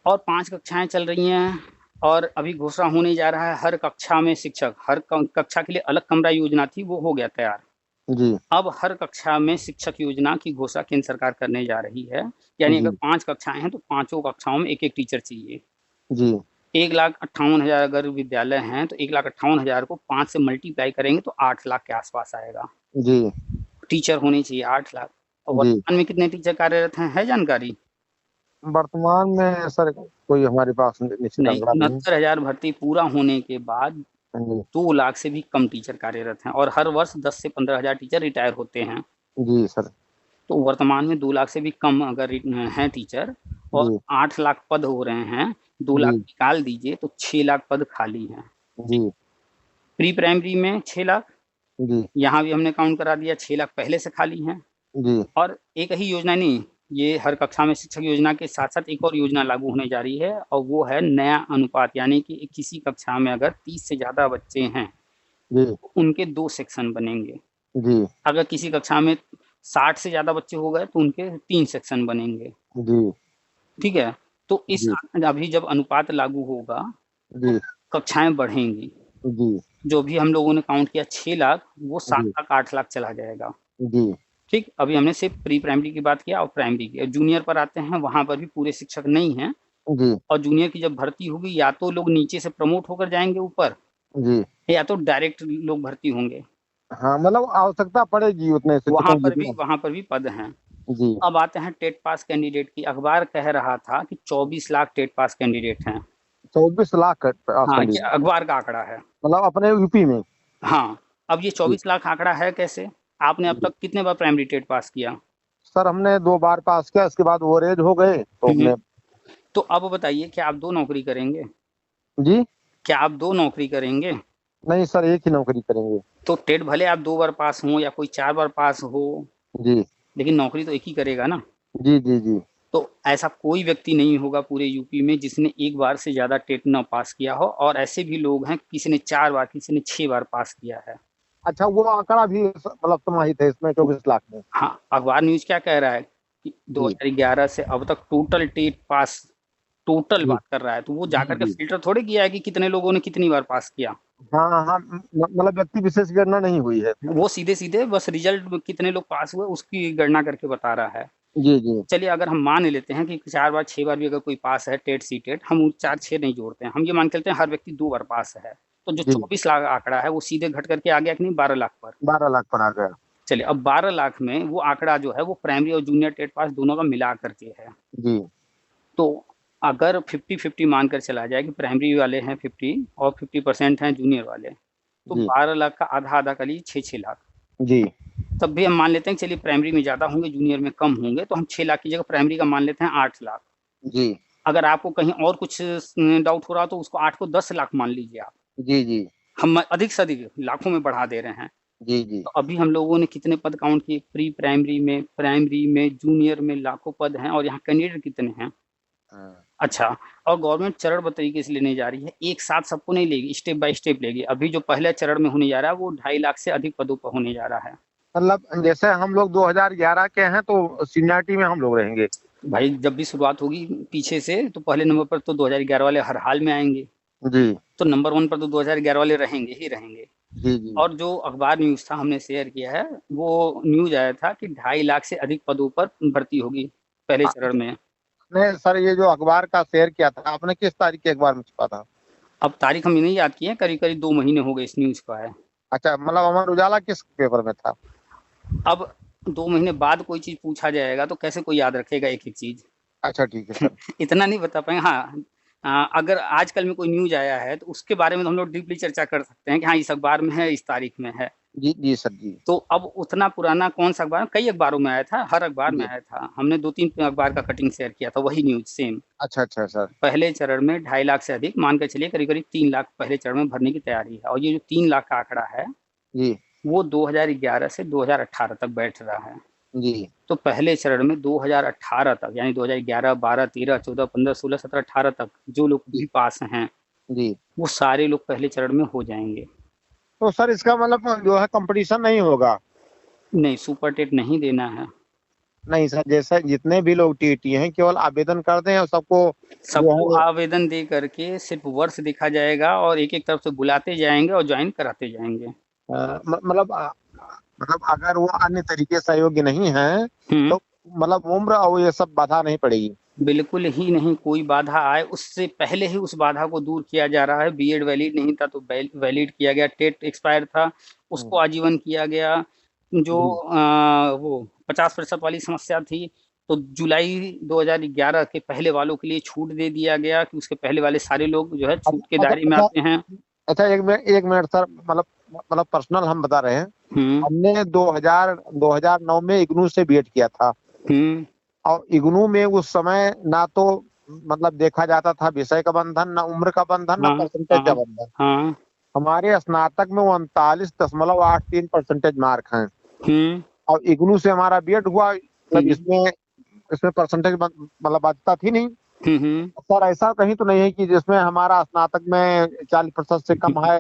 और 5 कक्षाएं चल रही हैं। और अभी घोषणा होने जा रहा है हर कक्षा में शिक्षक, हर कक्षा के लिए अलग कमरा योजना थी, वो हो गया तैयार। जी अब हर कक्षा में शिक्षक योजना की घोषणा केंद्र सरकार करने जा रही है। यानी अगर जी 5 कक्षाएं हैं तो पांचों कक्षाओं में एक एक टीचर चाहिए। जी 1,58,000 अगर विद्यालय हैं तो 1,58,000 को 5 से मल्टीप्लाई करेंगे तो 8 लाख के आसपास आएगा। जी टीचर होने चाहिए 8 लाख। और जी वर्तमान में कितने टीचर कार्यरत हैं, है जानकारी? वर्तमान में सर कोई हमारे पास निश्चित नहीं, आंकड़ा नहीं 69,000 भर्ती पूरा होने के बाद है। जी 2 लाख से भी कम टीचर कार्यरत हैं, और हर वर्ष 10 से 15,000 टीचर रिटायर होते हैं। जी सर तो वर्तमान में 2 लाख से भी कम अगर हैं टीचर, और जी 8 लाख पद हो रहे हैं, 2 लाख जी निकाल दीजिए तो 6 लाख पद खाली हैं। जी प्री प्राइमरी में 6 लाख, जी यहाँ भी हमने काउंट करा दिया, 6 लाख पहले से खाली हैं। जी और एक ही योजना नहीं, ये हर कक्षा में शिक्षक योजना के साथ साथ एक और योजना लागू होने जा रही है, और वो है नया अनुपात। यानी कि किसी कक्षा में अगर 30 से ज़्यादा बच्चे हैं जी तो उनके 2 सेक्शन बनेंगे। जी अगर किसी कक्षा में 60 से ज़्यादा बच्चे हो गए तो उनके 3 सेक्शन बनेंगे। जी ठीक है, तो इस जी अभी जब अनुपात लागू होगा तो जी कक्षाएं बढ़ेंगी। जी जो भी हम लोगों ने काउंट किया 6 लाख, वो 7 जी लाख 8 लाख चला जाएगा। जी ठीक, अभी हमने सिर्फ प्री प्राइमरी की बात किया और प्राइमरी की। जूनियर पर आते हैं, वहाँ पर भी पूरे शिक्षक नहीं हैं, जी और जूनियर की जब भर्ती होगी या तो लोग नीचे से प्रमोट होकर जाएंगे ऊपर, जी या तो डायरेक्ट लोग भर्ती होंगे। हाँ मतलब आवश्यकता पड़ेगी उतने वहाँ शिक्षकों पर की भी वहाँ पर भी पद हैं। जी अब आते हैं टेट पास कैंडिडेट की। अखबार कह रहा था कि 24 लाख टेट पास कैंडिडेट हैं। 24 लाख हाँ, ये कैंडिडेट अखबार का आंकड़ा है। मतलब अपने यूपी में। हाँ, अब ये जी 24 लाख आंकड़ा है कैसे? आपने अब जी तक कितने बार प्राइमरी टेट पास किया? सर हमने 2 बार पास किया, इसके बाद ओवरेज हो गए तो हमने। तो अब बताइए, क्या आप 2 नौकरी करेंगे? जी क्या आप 2 नौकरी करेंगे? नहीं सर, एक ही नौकरी करेंगे। तो टेट भले आप 2 बार पास हो या कोई 4 बार पास हो, जी लेकिन नौकरी तो एक ही करेगा ना। जी जी जी तो ऐसा कोई व्यक्ति नहीं होगा पूरे यूपी में जिसने एक बार से ज्यादा टेट न पास किया हो, और ऐसे भी लोग हैं, किसी ने 4 बार, किसी ने 6 बार पास किया है। अच्छा वो आंकड़ा भी मतलब समाहित है इसमें 24 लाख में। हाँ, अखबार न्यूज क्या कह रहा है कि जी 2011 से अब तक टोटल टेट पास, टोटल जी बात कर रहा है, तो वो जी जाकर के जी फिल्टर थोड़े किया है कि कितने लोगों ने कितनी बार पास किया। हाँ हाँ मतलब व्यक्ति विशेष गणना नहीं हुई है। वो सीधे सीधे बस रिजल्ट कितने लोग पास हुए उसकी गणना करके बता रहा है। जी जी चलिए, अगर हम मान लेते हैं कि 4 बार 6 बार भी अगर कोई पास है टेट सी टेट, हम 4-6 नहीं जोड़ते हैं, हम ये मान के चलते हैं हर व्यक्ति 2 बार पास है, तो जो जी 24 लाख आंकड़ा है वो सीधे घट करके आ गया कि नहीं 12 लाख पर। 12 लाख पर आ गया। चलिए, अब 12 लाख में वो आंकड़ा जो है वो प्राइमरी और जूनियर टेट पास दोनों का मिला करके है। जी तो अगर 50-50 मानकर चला जाए कि प्राइमरी वाले हैं 50 और 50% हैं जूनियर वाले, तो जी 12 लाख का आधा आधा कर लीजिए, 6-6 लाख। जी तब भी हम मान लेते हैं कि चलिए प्राइमरी में ज़्यादा होंगे, जूनियर में कम होंगे, तो हम 6 लाख की जगह प्राइमरी का मान लेते हैं 8 लाख। जी अगर आपको कहीं और कुछ डाउट हो रहा हो तो उसको 8 को 10 लाख मान लीजिए आप। जी जी हम अधिक से अधिक लाखों में बढ़ा दे रहे हैं। जी जी तो अभी हम लोगों ने कितने पद काउंट किए? प्री प्राइमरी में, जूनियर में लाखों पद हैं, और यहाँ कैंडिडेट कितने हैं? हाँ, अच्छा, और गवर्नमेंट चरणबद्ध तरीके से लेने जा रही है, एक साथ सबको नहीं लेगी, स्टेप बाय स्टेप लेगी। अभी जो पहले चरण में होने जा रहा है वो 2.5 लाख से अधिक पदों पर होने जा रहा है। मतलब जैसे हम लोग 2011 के हैं तो सीनियरिटी में हम लोग रहेंगे। भाई, जब भी शुरुआत होगी पीछे से, तो पहले नंबर पर तो 2011 वाले हर हाल में आएंगे, जी तो नंबर 1 पर तो 2011 वाले रहेंगे ही रहेंगे। जी जी और जो अखबार न्यूज था हमने शेयर किया है, वो न्यूज आया था कि 2.5 लाख से अधिक पदों पर भर्ती होगी पहले चरण में। नहीं सर, ये जो अखबार का शेयर किया था आपने, किस तारीख के अखबार में छपा था? अब तारीख हम नहीं याद किए, करीब करीब 2 महीने हो गए इस न्यूज को आए। अच्छा, मतलब अमर उजाला किस पेपर में था? अब 2 महीने बाद कोई चीज पूछा जाएगा तो कैसे कोई याद रखेगा एक एक चीज। अच्छा ठीक है सर। इतना नहीं बता पाएंगे। हाँ, अगर आजकल में कोई न्यूज आया है तो उसके बारे में तो हम लोग डीपली चर्चा कर सकते हैं कि हाँ इस अखबार में है, इस तारीख में है। जी जी सर जी। तो अब उतना पुराना कौन सा अखबार, कई अखबारों में आया था, हर अखबार में जी। आया था। हमने 2-3 अखबार का कटिंग शेयर किया था, वही न्यूज सेम। अच्छा अच्छा सर। पहले चरण में 2.5 लाख से अधिक, मान के चलिए करीब करीब 3 लाख पहले चरण में भरने की तैयारी है। और ये जो 3 लाख का आंकड़ा है जी वो 2011 से 2018 तक बैठ रहा है। जी तो पहले चरण में 2018 तक, यानी 2011, 12, 13, 14, 15, 16, 17, 18 तक जो लोग भी पास हैं जी। वो सारे लोग पहले चरण में हो जाएंगे। तो सर इसका मतलब जो है कंपटीशन नहीं होगा? नहीं, सुपर टेट नहीं देना है। नहीं सर, जैसे जितने भी लोग टीटी हैं केवल आवेदन कर दें और सबको सबको आवेदन दे करके सिर्फ वर्ष देखा जाएगा और एक एक तरफ से बुलाते जाएंगे और ज्वाइन कराते जाएंगे। मतलब अगर वो अन्य तरीके से योग्य नहीं है तो मतलब उम्र और ये सब बाधा नहीं पड़ेगी? बिल्कुल ही नहीं, कोई बाधा आए उससे पहले ही उस बाधा को दूर किया जा रहा है। बीएड वैलिड नहीं था तो वैलिड किया गया, टेट एक्सपायर था उसको आजीवन किया गया। जो वो 50% वाली समस्या थी तो जुलाई 2011 के पहले वालों के लिए छूट दे दिया गया कि उसके पहले वाले सारे लोग जो है छूट के दायरे में आते हैं। अच्छा, एक मिनट सर, मतलब पर्सनल हम बता रहे हैं। हमने 2009 में इग्नू से बीएड किया था। और इग्नू में उस समय ना तो मतलब देखा जाता था विषय का बंधन, ना उम्र का बंधन, ना परसेंटेज का बंधन। हमारे स्नातक में 39.83 परसेंटेज मार्क हैं। और इग्नू से हमारा बीएड हुआ, मतलब इसमें परसेंटेज मतलब बाध्यता थी नहीं। सर ऐसा कहीं तो नहीं है कि जिसमें हमारा स्नातक में 40% से कम है?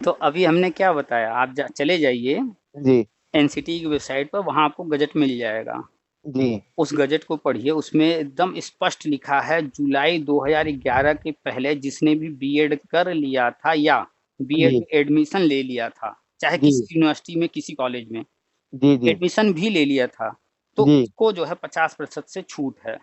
तो अभी हमने क्या बताया, आप चले जाइए जी एनसीटी की वेबसाइट पर, वहां आपको गजट मिल जाएगा जी। उस गजट को पढ़िए, उसमें एकदम स्पष्ट लिखा है जुलाई 2011 के पहले जिसने भी बीएड कर लिया था या बीएड में एडमिशन ले लिया था, चाहे किसी यूनिवर्सिटी में किसी कॉलेज में एडमिशन भी ले लिया था, तो उसको जो है 50% से छूट है।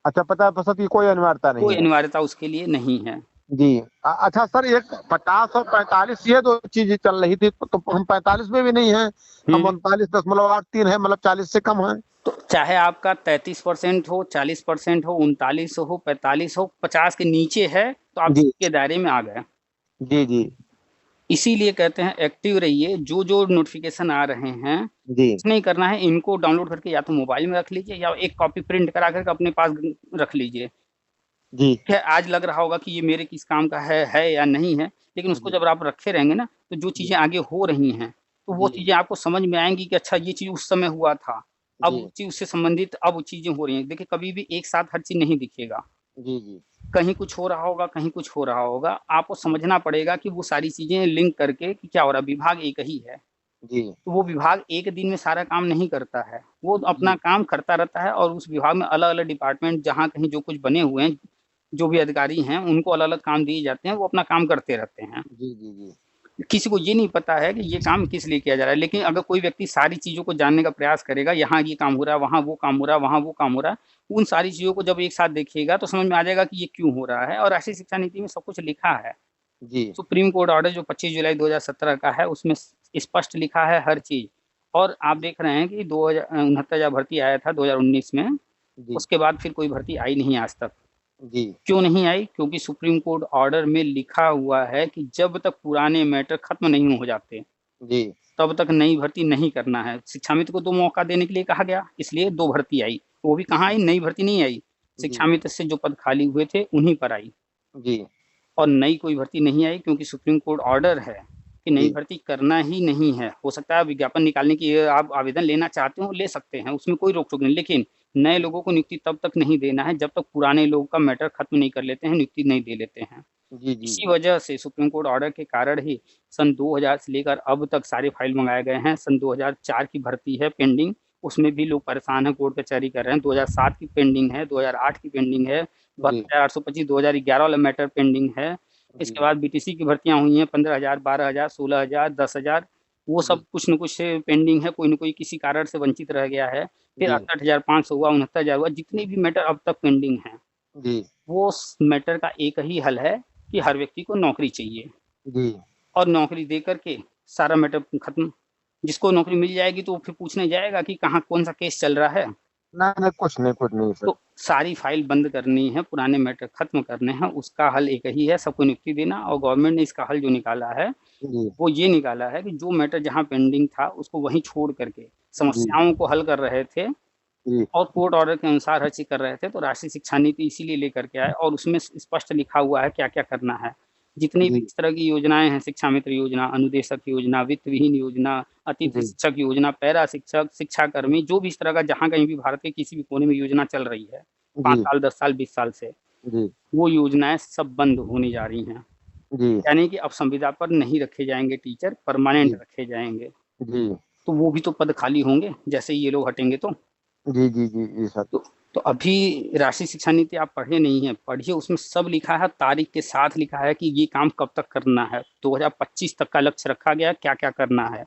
अच्छा, 50% की कोई अनिवार्यता नहीं है? कोई अनिवार्यता उसके लिए नहीं है जी। अच्छा सर, एक 50 और 45 ये दो चीजें चल रही थी, तो हम 45 में भी नहीं है, हम 39.83 है, मतलब 40 से कम है। तो चाहे आपका 33% हो, 40% हो, 39 हो, 45 हो, 50 के नीचे है तो आप के दायरे में आ गए। जी जी। इसीलिए कहते हैं एक्टिव रहिए, जो नोटिफिकेशन आ रहे हैं कुछ नहीं करना है, इनको डाउनलोड करके या तो मोबाइल में रख लीजिए या एक कॉपी प्रिंट करा करके अपने पास रख लीजिए। जी। आज लग रहा होगा कि ये मेरे किस काम का है या नहीं है, लेकिन उसको जब आप रखे रहेंगे ना तो जो चीजें आगे हो रही हैं तो वो चीजें आपको समझ में आएंगी कि अच्छा ये चीज उस समय हुआ था, अब उस चीज से संबंधित अब चीजें हो रही हैं। देखिए कभी भी एक साथ हर चीज नहीं दिखेगा। जी जी। कहीं कुछ हो रहा होगा, कहीं कुछ हो रहा होगा, आपको समझना पड़ेगा कि वो सारी चीजें लिंक करके कि क्या हो रहा है। विभाग एक ही है जी। तो वो विभाग एक दिन में सारा काम नहीं करता है, वो अपना काम करता रहता है। और उस विभाग में अलग अलग डिपार्टमेंट जहाँ कहीं जो कुछ बने हुए हैं, जो भी अधिकारी हैं उनको अलग अलग काम दिए जाते हैं, वो अपना काम करते रहते हैं। जी जी जी। किसी को ये नहीं पता है कि ये काम किस लिए किया जा रहा है, लेकिन अगर कोई व्यक्ति सारी चीज़ों को जानने का प्रयास करेगा, यहाँ ये काम हो रहा है, वहाँ वो काम हो रहा है, वहाँ वो काम हो रहा है, उन सारी चीज़ों को जब एक साथ देखिएगा तो समझ में आ जाएगा कि ये क्यों हो रहा है। और राष्ट्रीय शिक्षा नीति में सब कुछ लिखा है। जी। सुप्रीम कोर्ट ऑर्डर जो 25 जुलाई 2017 का है उसमें स्पष्ट लिखा है हर चीज़। और आप देख रहे हैं कि 69,000 भर्ती आया था 2019 में, उसके बाद फिर कोई भर्ती आई नहीं आज तक। जी। क्यों नहीं आई? क्योंकि सुप्रीम कोर्ट ऑर्डर में लिखा हुआ है कि जब तक पुराने मैटर खत्म नहीं हो जाते जी। तब तक नई भर्ती नहीं करना है। शिक्षा मित्र को 2 मौका देने के लिए कहा गया, इसलिए 2 भर्ती आई। वो भी कहाँ आई? नई भर्ती नहीं आई। शिक्षा मित्र से जो पद खाली हुए थे उन्हीं पर आई। जी। और नई कोई भर्ती नहीं आई क्योंकि सुप्रीम कोर्ट ऑर्डर है कि नई भर्ती करना ही नहीं है। हो सकता है विज्ञापन निकालने की आप आवेदन लेना चाहते हो ले सकते हैं, उसमें कोई रोक टोक नहीं, लेकिन नए लोगों को नियुक्ति तब तक नहीं देना है जब तक पुराने लोगों का मैटर खत्म नहीं कर लेते हैं, नियुक्ति नहीं दे लेते हैं। जी जी। इसी वजह से सुप्रीम कोर्ट ऑर्डर के कारण ही सन 2000 से लेकर अब तक सारे फाइल मंगाए गए हैं। सन 2004 की भर्ती है पेंडिंग, उसमें भी लोग परेशान हैं, कोर्ट कचहरी कर रहे हैं। 2007 की पेंडिंग है, 2008 की पेंडिंग है, 72,825 2011 वाला मैटर पेंडिंग है। इसके बाद बीटीसी की भर्तियां हुई हैं 15,000, 12,000, 16,000, 10,000, वो सब कुछ न कुछ पेंडिंग है, कोई न कोई किसी कारण से वंचित रह गया है। फिर 68,500 हुआ, 69,000 हुआ, जितने भी मैटर अब तक पेंडिंग हैं, वो मैटर का एक ही हल है कि हर व्यक्ति को नौकरी चाहिए और नौकरी दे करके सारा मैटर खत्म। जिसको नौकरी मिल जाएगी तो फिर पूछने जाएगा कि कहाँ कौन सा केस चल रहा है। नहीं, कुछ नहीं सर। तो सारी फाइल बंद करनी है, पुराने मैटर खत्म करने हैं, उसका हल एक ही है, सबको नियुक्ति देना। और गवर्नमेंट ने इसका हल जो निकाला है वो ये निकाला है कि जो मैटर जहाँ पेंडिंग था उसको वहीं छोड़ करके समस्याओं को हल कर रहे थे और कोर्ट ऑर्डर के अनुसार हर चीज कर रहे थे। तो राष्ट्रीय शिक्षा नीति इसीलिए लेकर के आए और उसमें स्पष्ट लिखा हुआ है क्या क्या करना है। जितनी भी इस तरह की योजनाएं हैं, शिक्षा मित्र योजना, अनुदेशक योजना, वित्त विहीन योजना, अतिथि शिक्षक योजना, पैरा शिक्षक, शिक्षा कर्मी, जो भी इस तरह का जहाँ कहीं भी भारत के किसी भी कोने में योजना चल रही है 5 साल 10 साल 20 साल से, वो योजनाएं सब बंद होने जा रही हैं। यानी कि अब संविदा पर नहीं रखे जाएंगे टीचर, परमानेंट रखे जाएंगे। तो वो भी तो पद खाली होंगे जैसे ही ये लोग हटेंगे तो। जी सर। तो अभी राष्ट्रीय शिक्षा नीति आप पढ़े नहीं है, पढ़िए, उसमें सब लिखा है, तारीख के साथ लिखा है कि ये काम कब तक करना है। 2025 तक का लक्ष्य रखा गया, क्या क्या करना है।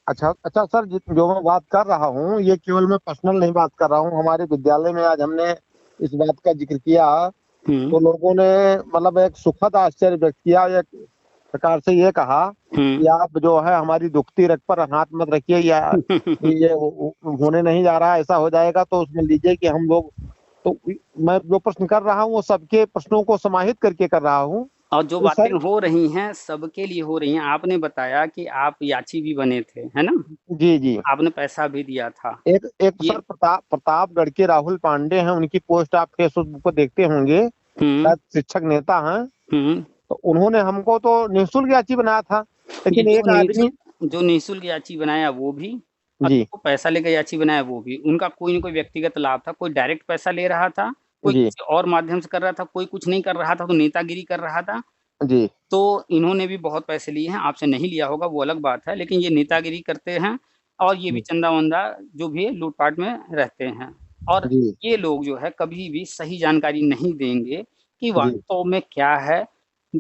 अच्छा सर, जो मैं बात कर रहा हूँ ये केवल मैं पर्सनल नहीं बात कर रहा हूँ। हमारे विद्यालय में आज हमने इस बात का जिक्र किया तो लोगों ने मतलब एक सुखद आश्चर्य व्यक्त किया। एक प्रकार से ये कहा कि आप जो है हमारी दुखती रग पर हाथ मत रखिए, या ये होने नहीं जा रहा, ऐसा हो जाएगा तो उसमें लीजिए कि हम लोग। तो मैं जो प्रश्न कर रहा हूँ वो सबके प्रश्नों को समाहित करके कर रहा हूँ। और जो बातें हो रही हैं सबके लिए हो रही हैं। आपने बताया कि आप याची भी बने थे, है ना? जी। आपने पैसा भी दिया था। एक सर प्रतापगढ़ के राहुल पांडे हैं, उनकी पोस्ट आप फेसबुक पर देखते होंगे, शायद शिक्षक नेता हैं। तो उन्होंने हमको तो निःशुल्क याची बनाया था, लेकिन एक आदमी जो निःशुल्क याची बनाया वो भी, तो पैसा लेकर याची बनाया वो भी, उनका कोई न कोई व्यक्तिगत लाभ था। कोई डायरेक्ट पैसा ले रहा था, कोई किसी और माध्यम से कर रहा था, कोई कुछ नहीं कर रहा था तो नेतागिरी कर रहा था। तो इन्होंने भी बहुत पैसे लिए हैं, आपसे नहीं लिया होगा वो अलग बात है, लेकिन ये नेतागिरी करते हैं और ये भी चंदा वंदा जो भी है लूटपाट में रहते हैं। और ये लोग जो है कभी भी सही जानकारी नहीं देंगे कि वास्तव में क्या है।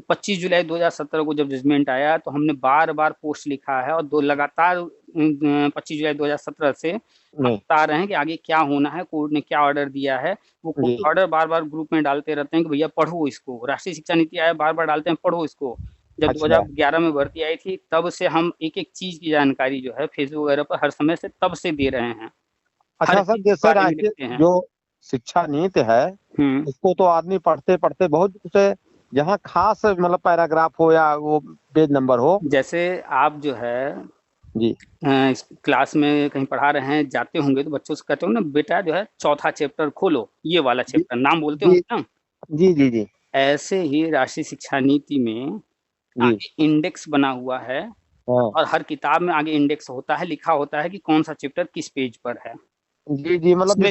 25 जुलाई 2017 को जब जजमेंट आया तो हमने बार-बार पोस्ट लिखा है और लगातार 25 जुलाई 2017 से बता रहे हैं कि आगे क्या होना है, कोर्ट ने क्या ऑर्डर दिया है। वो कोर्ट ऑर्डर बार-बार ग्रुप में डालते रहते हैं कि भैया पढ़ो इसको। राष्ट्रीय शिक्षा नीति आया, बार-बार डालते हैं पढ़ो इसको। जब 2011 में भर्ती आई थी तब से हम एक-एक चीज की जानकारी जो है फेसबुक वगैरह पर हर समय से तब से दे रहे हैं। अच्छा सर, जैसे राष्ट्रीय जो शिक्षा नीति है उसको तो आदमी पढ़ते बहुत कुछ यहाँ खास मतलब पैराग्राफ हो या वो पेज नंबर हो। जैसे आप जो है इस क्लास में कहीं पढ़ा रहे हैं, जाते होंगे तो बच्चों से कहते हो ना बेटा जो है चौथा चैप्टर खोलो, ये वाला चैप्टर नाम बोलते होंगे ना। जी। ऐसे ही राष्ट्रीय शिक्षा नीति में आगे इंडेक्स बना हुआ है और हर किताब में आगे इंडेक्स होता है, लिखा होता है कि कौन सा चैप्टर किस पेज पर है। जी मतलब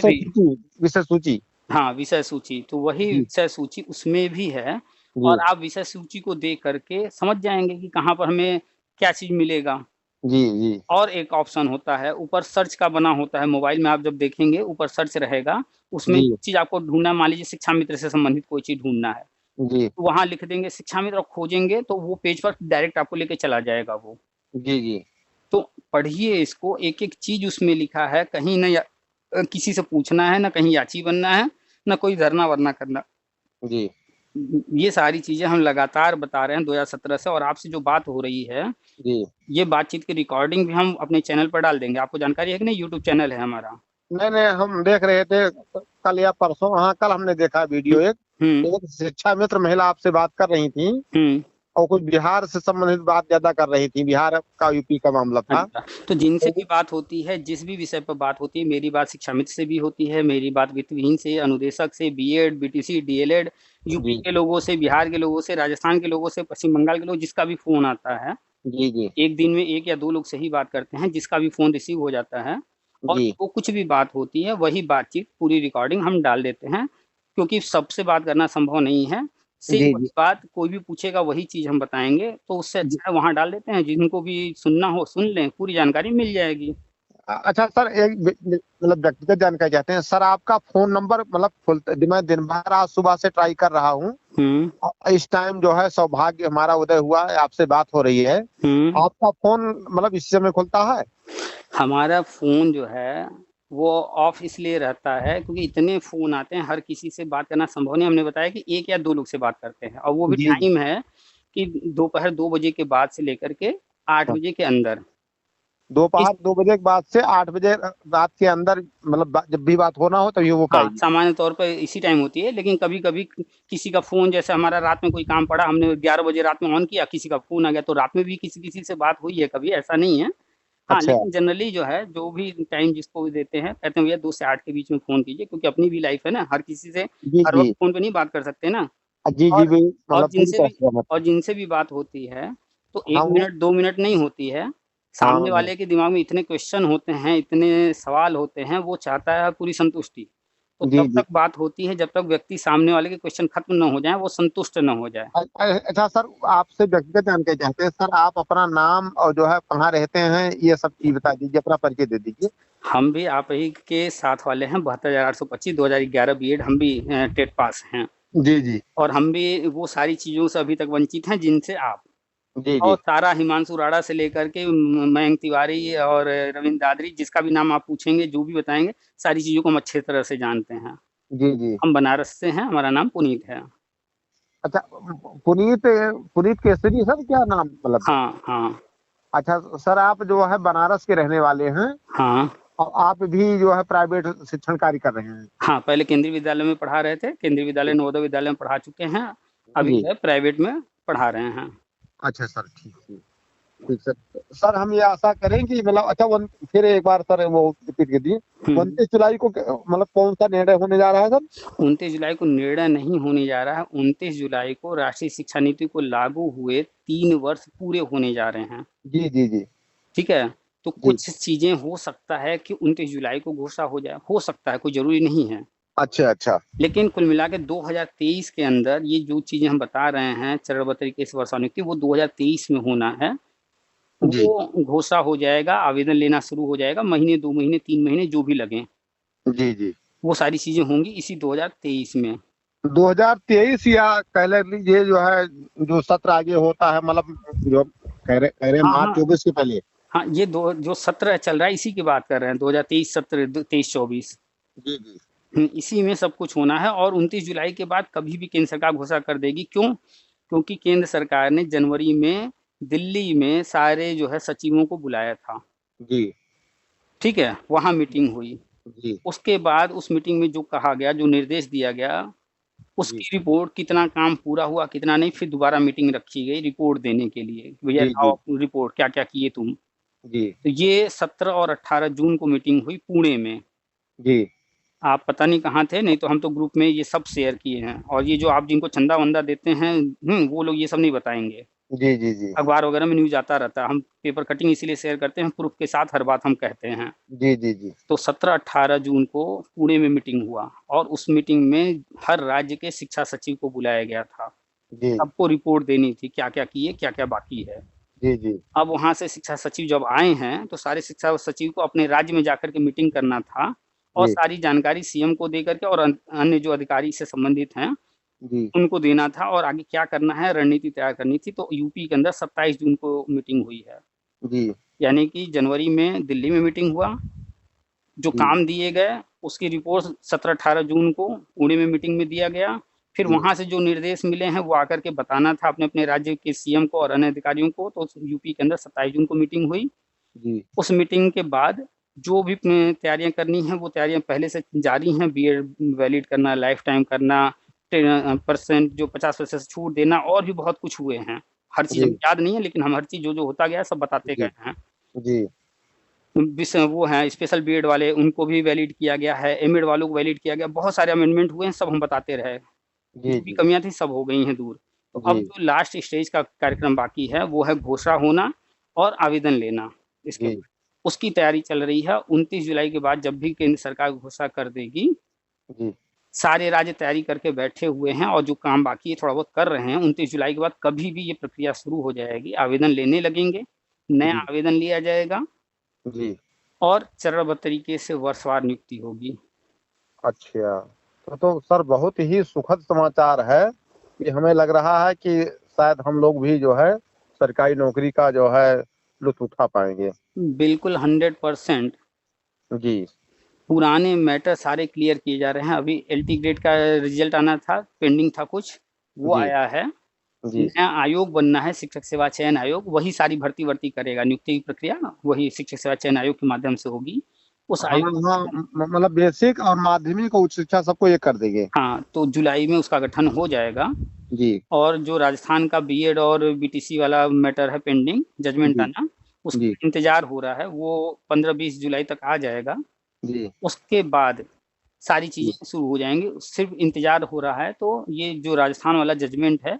विषय सूची। हाँ, विषय सूची, तो वही विषय सूची उसमें भी है और आप विषय सूची को देख करके समझ जाएंगे कि कहाँ पर हमें क्या चीज मिलेगा। जी। और एक ऑप्शन होता है ऊपर सर्च का बना होता है, मोबाइल में आप जब देखेंगे ऊपर सर्च रहेगा, उसमें चीज आपको ढूंढना, मान लीजिए शिक्षा मित्र से संबंधित कोई चीज ढूंढना है तो वहां लिख देंगे शिक्षा मित्र और खोजेंगे तो वो पेज पर डायरेक्ट आपको लेके चला जाएगा वो। जी। तो पढ़िए इसको, एक एक चीज उसमें लिखा है, कहीं न किसी से पूछना है, ना कहीं याची बनना है, ना कोई धरना वरना करना। ये सारी चीजें हम लगातार बता रहे हैं 2017 से। और आपसे जो बात हो रही है ये बातचीत की रिकॉर्डिंग भी हम अपने चैनल पर डाल देंगे। आपको जानकारी है कि नहीं, यूट्यूब चैनल है हमारा। नहीं हम देख रहे थे कल या परसों, हाँ कल हमने देखा वीडियो। एक शिक्षा मित्र महिला आपसे बात कर रही थी और कुछ बिहार से संबंधित बात ज्यादा कर रही थी, बिहार का यूपी का मामला था। तो जिनसे भी बात होती है, जिस भी विषय पर बात होती है, मेरी बात शिक्षा मित्र से भी होती है, मेरी बात वित्त विहीन से, अनुदेशक से, बीएड, बीटीसी, डीएलएड, यूपी के लोगों से, बिहार के लोगों से, राजस्थान के लोगों से, पश्चिम बंगाल के लोग, जिसका भी फोन आता है एक दिन में 1 या 2 लोग से ही बात करते हैं, जिसका भी फोन रिसीव हो जाता है और वो कुछ भी बात होती है वही बातचीत पूरी रिकॉर्डिंग हम डाल देते हैं, क्योंकि सबसे बात करना संभव नहीं है। वही बात कोई भी पूछेगा वही चीज हम बताएंगे, तो उससे अच्छा है वहां डाल देते हैं, जिनको भी सुनना हो सुन लें, पूरी जानकारी मिल जाएगी। अच्छा सर, एक मतलब व्यक्तिगत जानकारी चाहते हैं सर, आपका फोन नंबर मतलब मैं दिन भर आज सुबह से ट्राई कर रहा हूँ। इस टाइम जो है सौभाग्य हमारा उदय हुआ है, आपसे बात हो रही है। आपका फोन मतलब इस समय खुलता है? हमारा फोन जो है वो ऑफ इसलिए रहता है क्योंकि इतने फोन आते हैं, हर किसी से बात करना संभव नहीं। हमने बताया कि 1 या 2 लोग से बात करते हैं, और वो भी जी जी। टाइम है कि दोपहर 2 बजे के बाद से लेकर के 8 बजे के अंदर। दोपहर 2 बजे के बाद से 8 बजे रात के अंदर, मतलब जब भी बात होना हो तभी हो हाँ, पाएगी। सामान्य तौर पर इसी टाइम होती है, लेकिन कभी-कभी किसी का फ़ोन, जैसे हमारा रात में कोई काम पड़ा, हमने 11 बजे रात में ऑन किया, किसी का फ़ोन आ गया, तो रात में भी किसी-किसी से बात हुई है कभी, ऐसा नहीं है। हाँ, अच्छा। लेकिन जनरली जो है, जो भी टाइम जिसको भी देते हैं, कहते हैं भैया 2 से 8 के बीच में फ़ोन कीजिए, क्योंकि अपनी भी लाइफ़ है ना, हर किसी से जी हर जी। वक़्त फ़ोन पे नहीं बात कर सकते ना। जी जी और भी, और मतलब पूरी जिनसे तरह भी से सहमत और हूँ। जिनसे भी बात होती है, तो 1 हाँ वो। मिनट, 2 मिनट नहीं होती है। हाँ सामने वाले के दिमाग में इतने क्वेश्चन होते हैं, इतने सवाल होते हैं, वो चाहता है पूरी संतुष्टि। तो जी तब जी। तक बात होती है जब तक व्यक्ति सामने वाले के क्वेश्चन खत्म ना हो जाएँ, वो संतुष्ट ना हो जाए। अच्छा सर, आपसे व्यक्तिगत जानकारी चाहते हैं सर, आप अपना नाम और जो है कहाँ रहते हैं ये सब चीज बता दीजिए, अपना परिचय दे दीजिए। हम भी आप ही के साथ वाले हैं, 72,825, 2011 बीएड, हम भी टेट पास हैं। जी जी। और हम भी वो सारी चीज़ों से अभी तक वंचित हैं जिनसे आप। जी और जी। सारा हिमांशु राणा से लेकर के मयंक तिवारी और रविंद्र दादरी, जिसका भी नाम आप पूछेंगे, जो भी बताएँगे, सारी चीज़ों को हम अच्छे तरह से जानते हैं। जी जी। हम बनारस से हैं, हमारा नाम पुनीत है। अच्छा, पुनीत पुनीत केसरी सर, क्या नाम मतलब है? हाँ, हाँ। अच्छा सर, आप जो है बनारस के रहने वाले हैं हाँ। और आप भी जो है प्राइवेट शिक्षण कार्य कर रहे हैं? हाँ, पहले केंद्रीय विद्यालय में पढ़ा रहे थे, केंद्रीय विद्यालय, नवोदय विद्यालय में पढ़ा चुके हैं, अभी जी। जो है प्राइवेट में पढ़ा रहे हैं। अच्छा सर, ठीक ठीक। ठीक सर। सर हम ये आशा करें कि मतलब अच्छा फिर एक बार सर वो रिपीट कर दिए। 29 जुलाई को मतलब कौन सा निर्णय होने जा रहा है सर? 29 जुलाई को निर्णय नहीं होने जा रहा है, 29 जुलाई को राष्ट्रीय शिक्षा नीति को लागू हुए 3 वर्ष पूरे होने जा रहे हैं। जी जी जी। ठीक है? तो जी। कुछ चीज़ें हो सकता है कि 29 जुलाई को घोषणा हो जाए, हो सकता है, कोई ज़रूरी नहीं है। अच्छा अच्छा। लेकिन कुल मिला के 2023 के अंदर ये जो चीज़ें हम बता रहे हैं, चरणबद्ध तरीके से वर्षानुक्ति, वो 2023 में होना है। जी वो घोषणा हो जाएगा, आवेदन लेना शुरू हो जाएगा, महीने, 2 महीने, 3 महीने जो भी लगें, जी जी। वो सारी चीज़ें होंगी इसी 2023 में। 2023 या कह लीजिए जो है, जो सत्र आगे होता है, मतलब जो कह रहे हैं हाँ, मार्च हाँ। 24 के पहले। हाँ, ये दो जो सत्र चल रहा है, इसी की बात कर रहे हैं, 2023 सत्र, 23-24। जी जी। इसी में सब कुछ होना है, और 29 जुलाई के बाद कभी भी केंद्र सरकार घोषणा कर देगी। क्यों? क्योंकि केंद्र सरकार ने जनवरी में दिल्ली में सारे जो है सचिवों को बुलाया था। जी ठीक है? वहाँ मीटिंग हुई। जी। उसके बाद उस मीटिंग में जो कहा गया, जो निर्देश दिया गया, जी उसकी रिपोर्ट, कितना काम पूरा हुआ, कितना नहीं, फिर दोबारा मीटिंग रखी गई रिपोर्ट देने के लिए। भैया जी। लाओ जी अपनी रिपोर्ट, क्या-क्या किए तुम? जी। तो ये 17 और 18 जून को मीटिंग हुई पुणे में। जी आप पता नहीं कहाँ थे, नहीं तो हम तो ग्रुप में ये सब शेयर किए हैं, और ये जो आप जिनको चंदा-वंदा देते हैं, वो लोग ये सब नहीं बताएँगे। जी। जी जी। अखबार वगैरह में न्यूज़ आता रहता है, हम पेपर कटिंग इसीलिए शेयर करते हैं, प्रूफ़ के साथ हर बात हम कहते हैं। जी जी। जी तो 17-18 जून को पुणे में मीटिंग हुआ, और उस मीटिंग में हर राज्य के शिक्षा सचिव को बुलाया गया था। जी। सबको रिपोर्ट देनी थी, क्या-क्या किए, क्या-क्या बाकी है। जी जी। अब वहाँ से शिक्षा सचिव जब आए हैं, तो सारे शिक्षा सचिव को अपने राज्य में जाकर के मीटिंग करना था, और जी सारी जानकारी सीएम को दे कर के, और अन्य जो अधिकारी से संबंधित हैं, जी। उनको देना था, और आगे क्या करना है, रणनीति तैयार करनी थी। तो यूपी के अंदर 27 जून को मीटिंग हुई है। जी यानी कि जनवरी में दिल्ली में मीटिंग हुआ, जो जी। काम दिए गए, उसकी रिपोर्ट 17-18 जून को पुणे में मीटिंग में दिया गया। फिर जी वहाँ से जो निर्देश मिले हैं, वो आकर के बताना था अपने-अपने राज्य के सीएम को और अन्य अधिकारियों को। तो यूपी के अंदर 27 जून को मीटिंग हुई। जी। उस मीटिंग के बाद जो भी तैयारियाँ करनी हैं, वो तैयारियाँ पहले से जारी हैं। बीएड वैलिड करना, लाइफ टाइम करना, परसेंट जो 50% छूट देना, और भी बहुत कुछ हुए हैं। हर चीज़ जी हमें याद नहीं है, लेकिन हम हर चीज़ जो-जो होता गया है, सब बताते जी। गए हैं। जी वो हैं स्पेशल बीएड वाले, उनको भी वैलिड किया गया है, एमएड वालों को वैलिड किया गया, बहुत सारे अमेंडमेंट हुए हैं, सब हम बताते रहे। जी। जो भी जी कमियाँ थी, सब हो गई हैं दूर। तो अब जी। जो लास्ट स्टेज का कार्यक्रम बाकी है, वो है घोषणा होना और आवेदन लेना इसके जी बाद। उसकी तैयारी चल रही है। 29 जुलाई के बाद जब भी केंद्र सरकार घोषणा कर देगी, जी। सारे राज्य तैयारी करके बैठे हुए हैं, और जो काम बाकी है थोड़ा बहुत कर रहे हैं। 29 जुलाई के बाद कभी भी ये प्रक्रिया शुरू हो जाएगी, आवेदन लेने लगेंगे, नया जी। आवेदन लिया जाएगा। जी और चरणबद्ध तरीके से वर्षवार नियुक्ति होगी। अच्छा, तो सर बहुत ही सुखद समाचार है कि हमें लग रहा है कि शायद हम लोग भी जो है सरकारी नौकरी का जो है लुत्फ उठा पाएंगे। बिल्कुल 100%। जी पुराने मैटर सारे क्लियर किए जा रहे हैं। अभी एलटी ग्रेड का रिजल्ट आना था, पेंडिंग था कुछ, वो जी आया है। जी नया आयोग बनना है, शिक्षक सेवा चयन आयोग, वही सारी भर्ती करेगा। नियुक्ति की प्रक्रिया वही शिक्षक सेवा चयन आयोग के माध्यम से होगी। उस हाँ आयोग हाँ, मतलब बेसिक और माध्यमिक और उच्च शिक्षा सबको ये कर देंगे। हाँ, तो जुलाई में उसका गठन हो जाएगा। जी और जो राजस्थान का बीएड और बीटीसी वाला मैटर है पेंडिंग, जजमेंट जी आना, जी उसका इंतजार हो रहा है, वो 15-20 जुलाई तक आ जाएगा। जी उसके बाद सारी जी चीजें शुरू हो जाएंगी, सिर्फ इंतजार हो रहा है। तो ये जो राजस्थान वाला जजमेंट है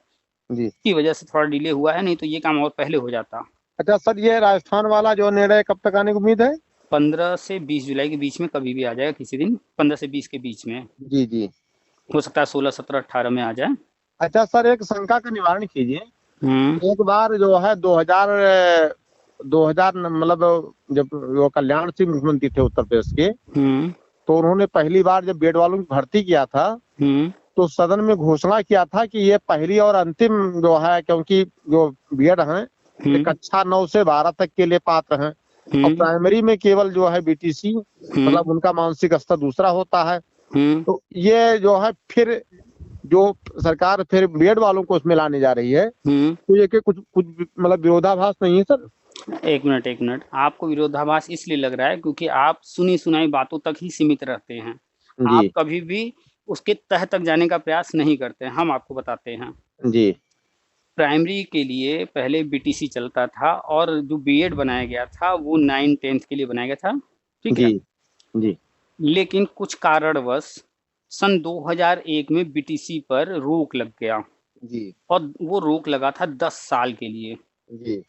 जी। की वजह से थोड़ा डिले हुआ है, नहीं तो ये काम और पहले हो जाता। अच्छा सर, ये राजस्थान वाला जो निर्णय कब तक आने की उम्मीद है? 15 से 20 जुलाई के बीच में कभी भी आ जाएगा, किसी दिन 15 से 20 के बीच में। जी जी। हो सकता है 16, 17, 18 में आ जाए। अच्छा सर, एक शंका का निवारण कीजिए। हम्म एक बार जो है 2000 मतलब जब वो कल्याण सिंह मुख्यमंत्री थे उत्तर प्रदेश के, हम्म तो उन्होंने पहली बार जब बेड वालों की भर्ती किया था हम्म तो सदन में घोषणा किया था कि ये पहली और अंतिम जो है, क्योंकि जो बीएड हैं ये हम्म कक्षा 9 से 12 तक के लिए पात्र हैं और हम्म प्राइमरी में केवल जो है बीटीसी, हम्म मतलब उनका मानसिक स्तर दूसरा होता है। हम्म तो ये जो है फिर जो सरकार फिर बीएड वालों को उसमें लाने जा रही है, हम्म। तो ये कि कुछ कुछ मतलब विरोधाभास नहीं है सर? एक मिनट, आपको विरोधाभास इसलिए लग रहा है क्योंकि आप सुनी सुनाई बातों तक ही सीमित रहते हैं। जी आप कभी भी उसके तह तक जाने का प्रयास नहीं करते हैं। हम आपको बताते हैं। जी प्राइमरी के लिए पहले बीटीसी चलता था, और जो बीएड बनाया गया था वो 9-10 के लिए बनाया गया था, ठीक है। जी जी लेकिन कुछ कारणवश सन 2001 में बीटीसी पर रोक लग गया, जी और वो रोक लगा था 10 साल के लिए। जी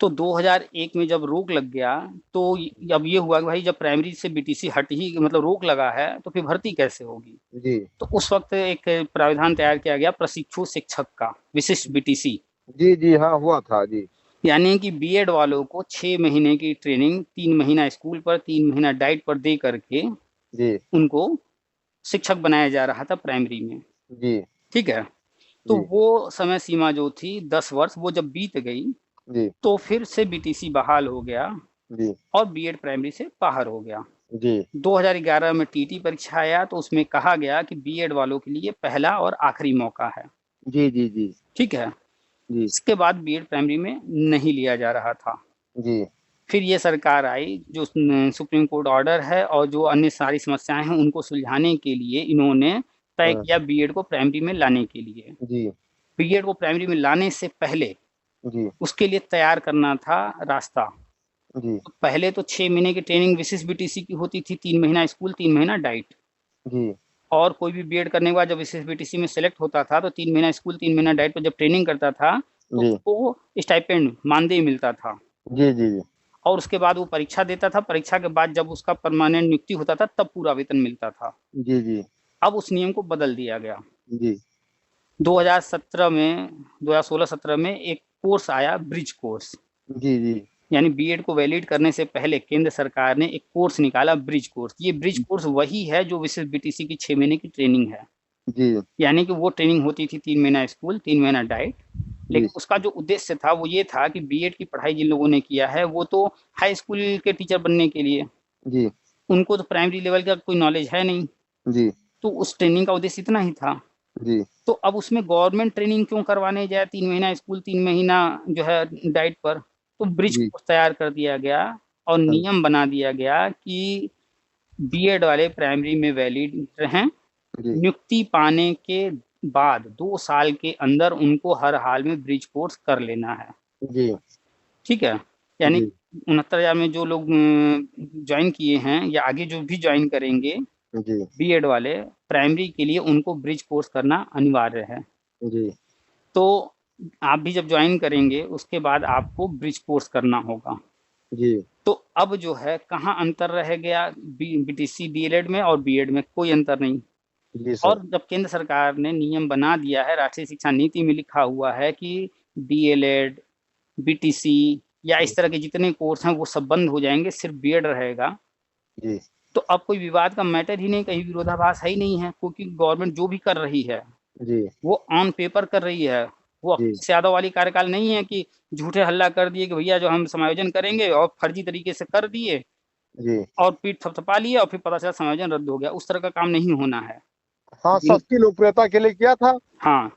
तो 2001 में जब रोक लग गया, तो अब ये हुआ कि भाई जब प्राइमरी से बीटीसी हट ही, मतलब रोक लगा है, तो फिर भर्ती कैसे होगी। जी तो उस वक्त एक प्रावधान तैयार किया गया प्रशिक्षु शिक्षक का, विशिष्ट बीटीसी। जी जी। हाँ हुआ था जी। यानी कि बीएड वालों को 6 महीने की ट्रेनिंग, 3 महीना स्कूल पर, 3 महीना डाइट पर दे करके जी उनको शिक्षक बनाया जा रहा था प्राइमरी में, जी ठीक है। तो जी वो समय सीमा जो थी 10 वर्ष, वो जब बीत गई, जी तो फिर से बीटीसी बहाल हो गया जी और बीएड प्राइमरी से बाहर हो गया। जी 2011 में टीटी परीक्षा आया, तो उसमें कहा गया कि बीएड वालों के लिए पहला और आखिरी मौका है, जी जी जी ठीक है। जी इसके बाद बीएड प्राइमरी में नहीं लिया जा रहा था। जी फिर ये सरकार आई, जो सुप्रीम कोर्ट ऑर्डर है और जो अन्य सारी समस्याएं हैं उनको सुलझाने के लिए इन्होंने तय हाँ, किया बीएड को प्राइमरी में लाने के लिए। जी बीएड को प्राइमरी में लाने से पहले जी उसके लिए तैयार करना था रास्ता। जी तो पहले तो 6 महीने की ट्रेनिंग विशिष्ट बीटीसी की होती थी, 3 महीना स्कूल, 3 महीना डाइट। जी और कोई भी बीएड करने के बाद जब विशेष बीटीसी में सेलेक्ट होता था, तो 3 महीना स्कूल, 3 महीना डाइट पर जब ट्रेनिंग करता था, तो जी उसको स्टाइपेंड, मानदेय मिलता था। जी जी और उसके बाद वो परीक्षा देता था, परीक्षा के बाद जब उसका परमानेंट नियुक्ति होता था, तब पूरा वेतन मिलता था। जी जी अब उस नियम को बदल दिया गया। जी 2017 में, 2016-17 में एक कोर्स आया, ब्रिज कोर्स। जी जी यानी बीएड को वैलिड करने से पहले केंद्र सरकार ने एक कोर्स निकाला, ब्रिज कोर्स। ये ब्रिज कोर्स वही है जो विशेष बीटीसी की 6 महीने की ट्रेनिंग है। जी यानी कि वो ट्रेनिंग होती थी 3 महीना स्कूल, 3 महीना डाइट। जी लेकिन उसका जो उद्देश्य था वो ये था कि बीएड की पढ़ाई जिन लोगों ने किया है वो तो हाई स्कूल के टीचर बनने के लिए, जी उनको तो प्राइमरी लेवल का कोई नॉलेज है नहीं। जी तो उस ट्रेनिंग का उद्देश्य इतना ही था। जी तो अब उसमें गवर्नमेंट ट्रेनिंग क्यों करवाने जाए, 3 महीना स्कूल, 3 महीना जो है डाइट पर। तो ब्रिज जी कोर्स तैयार कर दिया गया और हाँ, नियम बना दिया गया कि बीएड वाले प्राइमरी में वैलिड रहें, जी नियुक्ति पाने के बाद 2 साल के अंदर उनको हर हाल में ब्रिज कोर्स कर लेना है, जी ठीक है। यानी जी 69,000 में जो लोग ज्वाइन किए हैं या आगे जो भी ज्वाइन करेंगे जी बीएड वाले प्राइमरी के लिए, उनको ब्रिज कोर्स करना अनिवार्य है। जी तो आप भी जब ज्वाइन करेंगे उसके बाद आपको ब्रिज कोर्स करना होगा। जी तो अब जो है कहाँ अंतर रह गया, बीटीसी डीएलएड में और बीएड में कोई अंतर नहीं। जी सर। और जब केंद्र सरकार ने नियम बना दिया है, राष्ट्रीय शिक्षा नीति में लिखा हुआ है कि डीएलएड, बीटीसी या इस तरह के जितने कोर्स हैं वो सब बंद हो जाएंगे, सिर्फ बीएड रहेगा। जी तो अब कोई विवाद का मैटर ही नहीं, कहीं विरोधाभास है ही नहीं है, क्योंकि गवर्नमेंट जो भी कर रही है जी वो ऑन पेपर कर रही है। वो जी अखिलेश यादव वाली कार्यकाल नहीं है कि झूठे हल्ला कर दिए कि भैया जो हम समायोजन करेंगे, और फर्जी तरीके से कर दिए जी। और पीठ थपथपा लिए और फिर पता चला समायोजन रद्द हो गया। उस तरह का काम नहीं होना है। हाँ, सस्ती लोकप्रियता के लिए किया था। हाँ,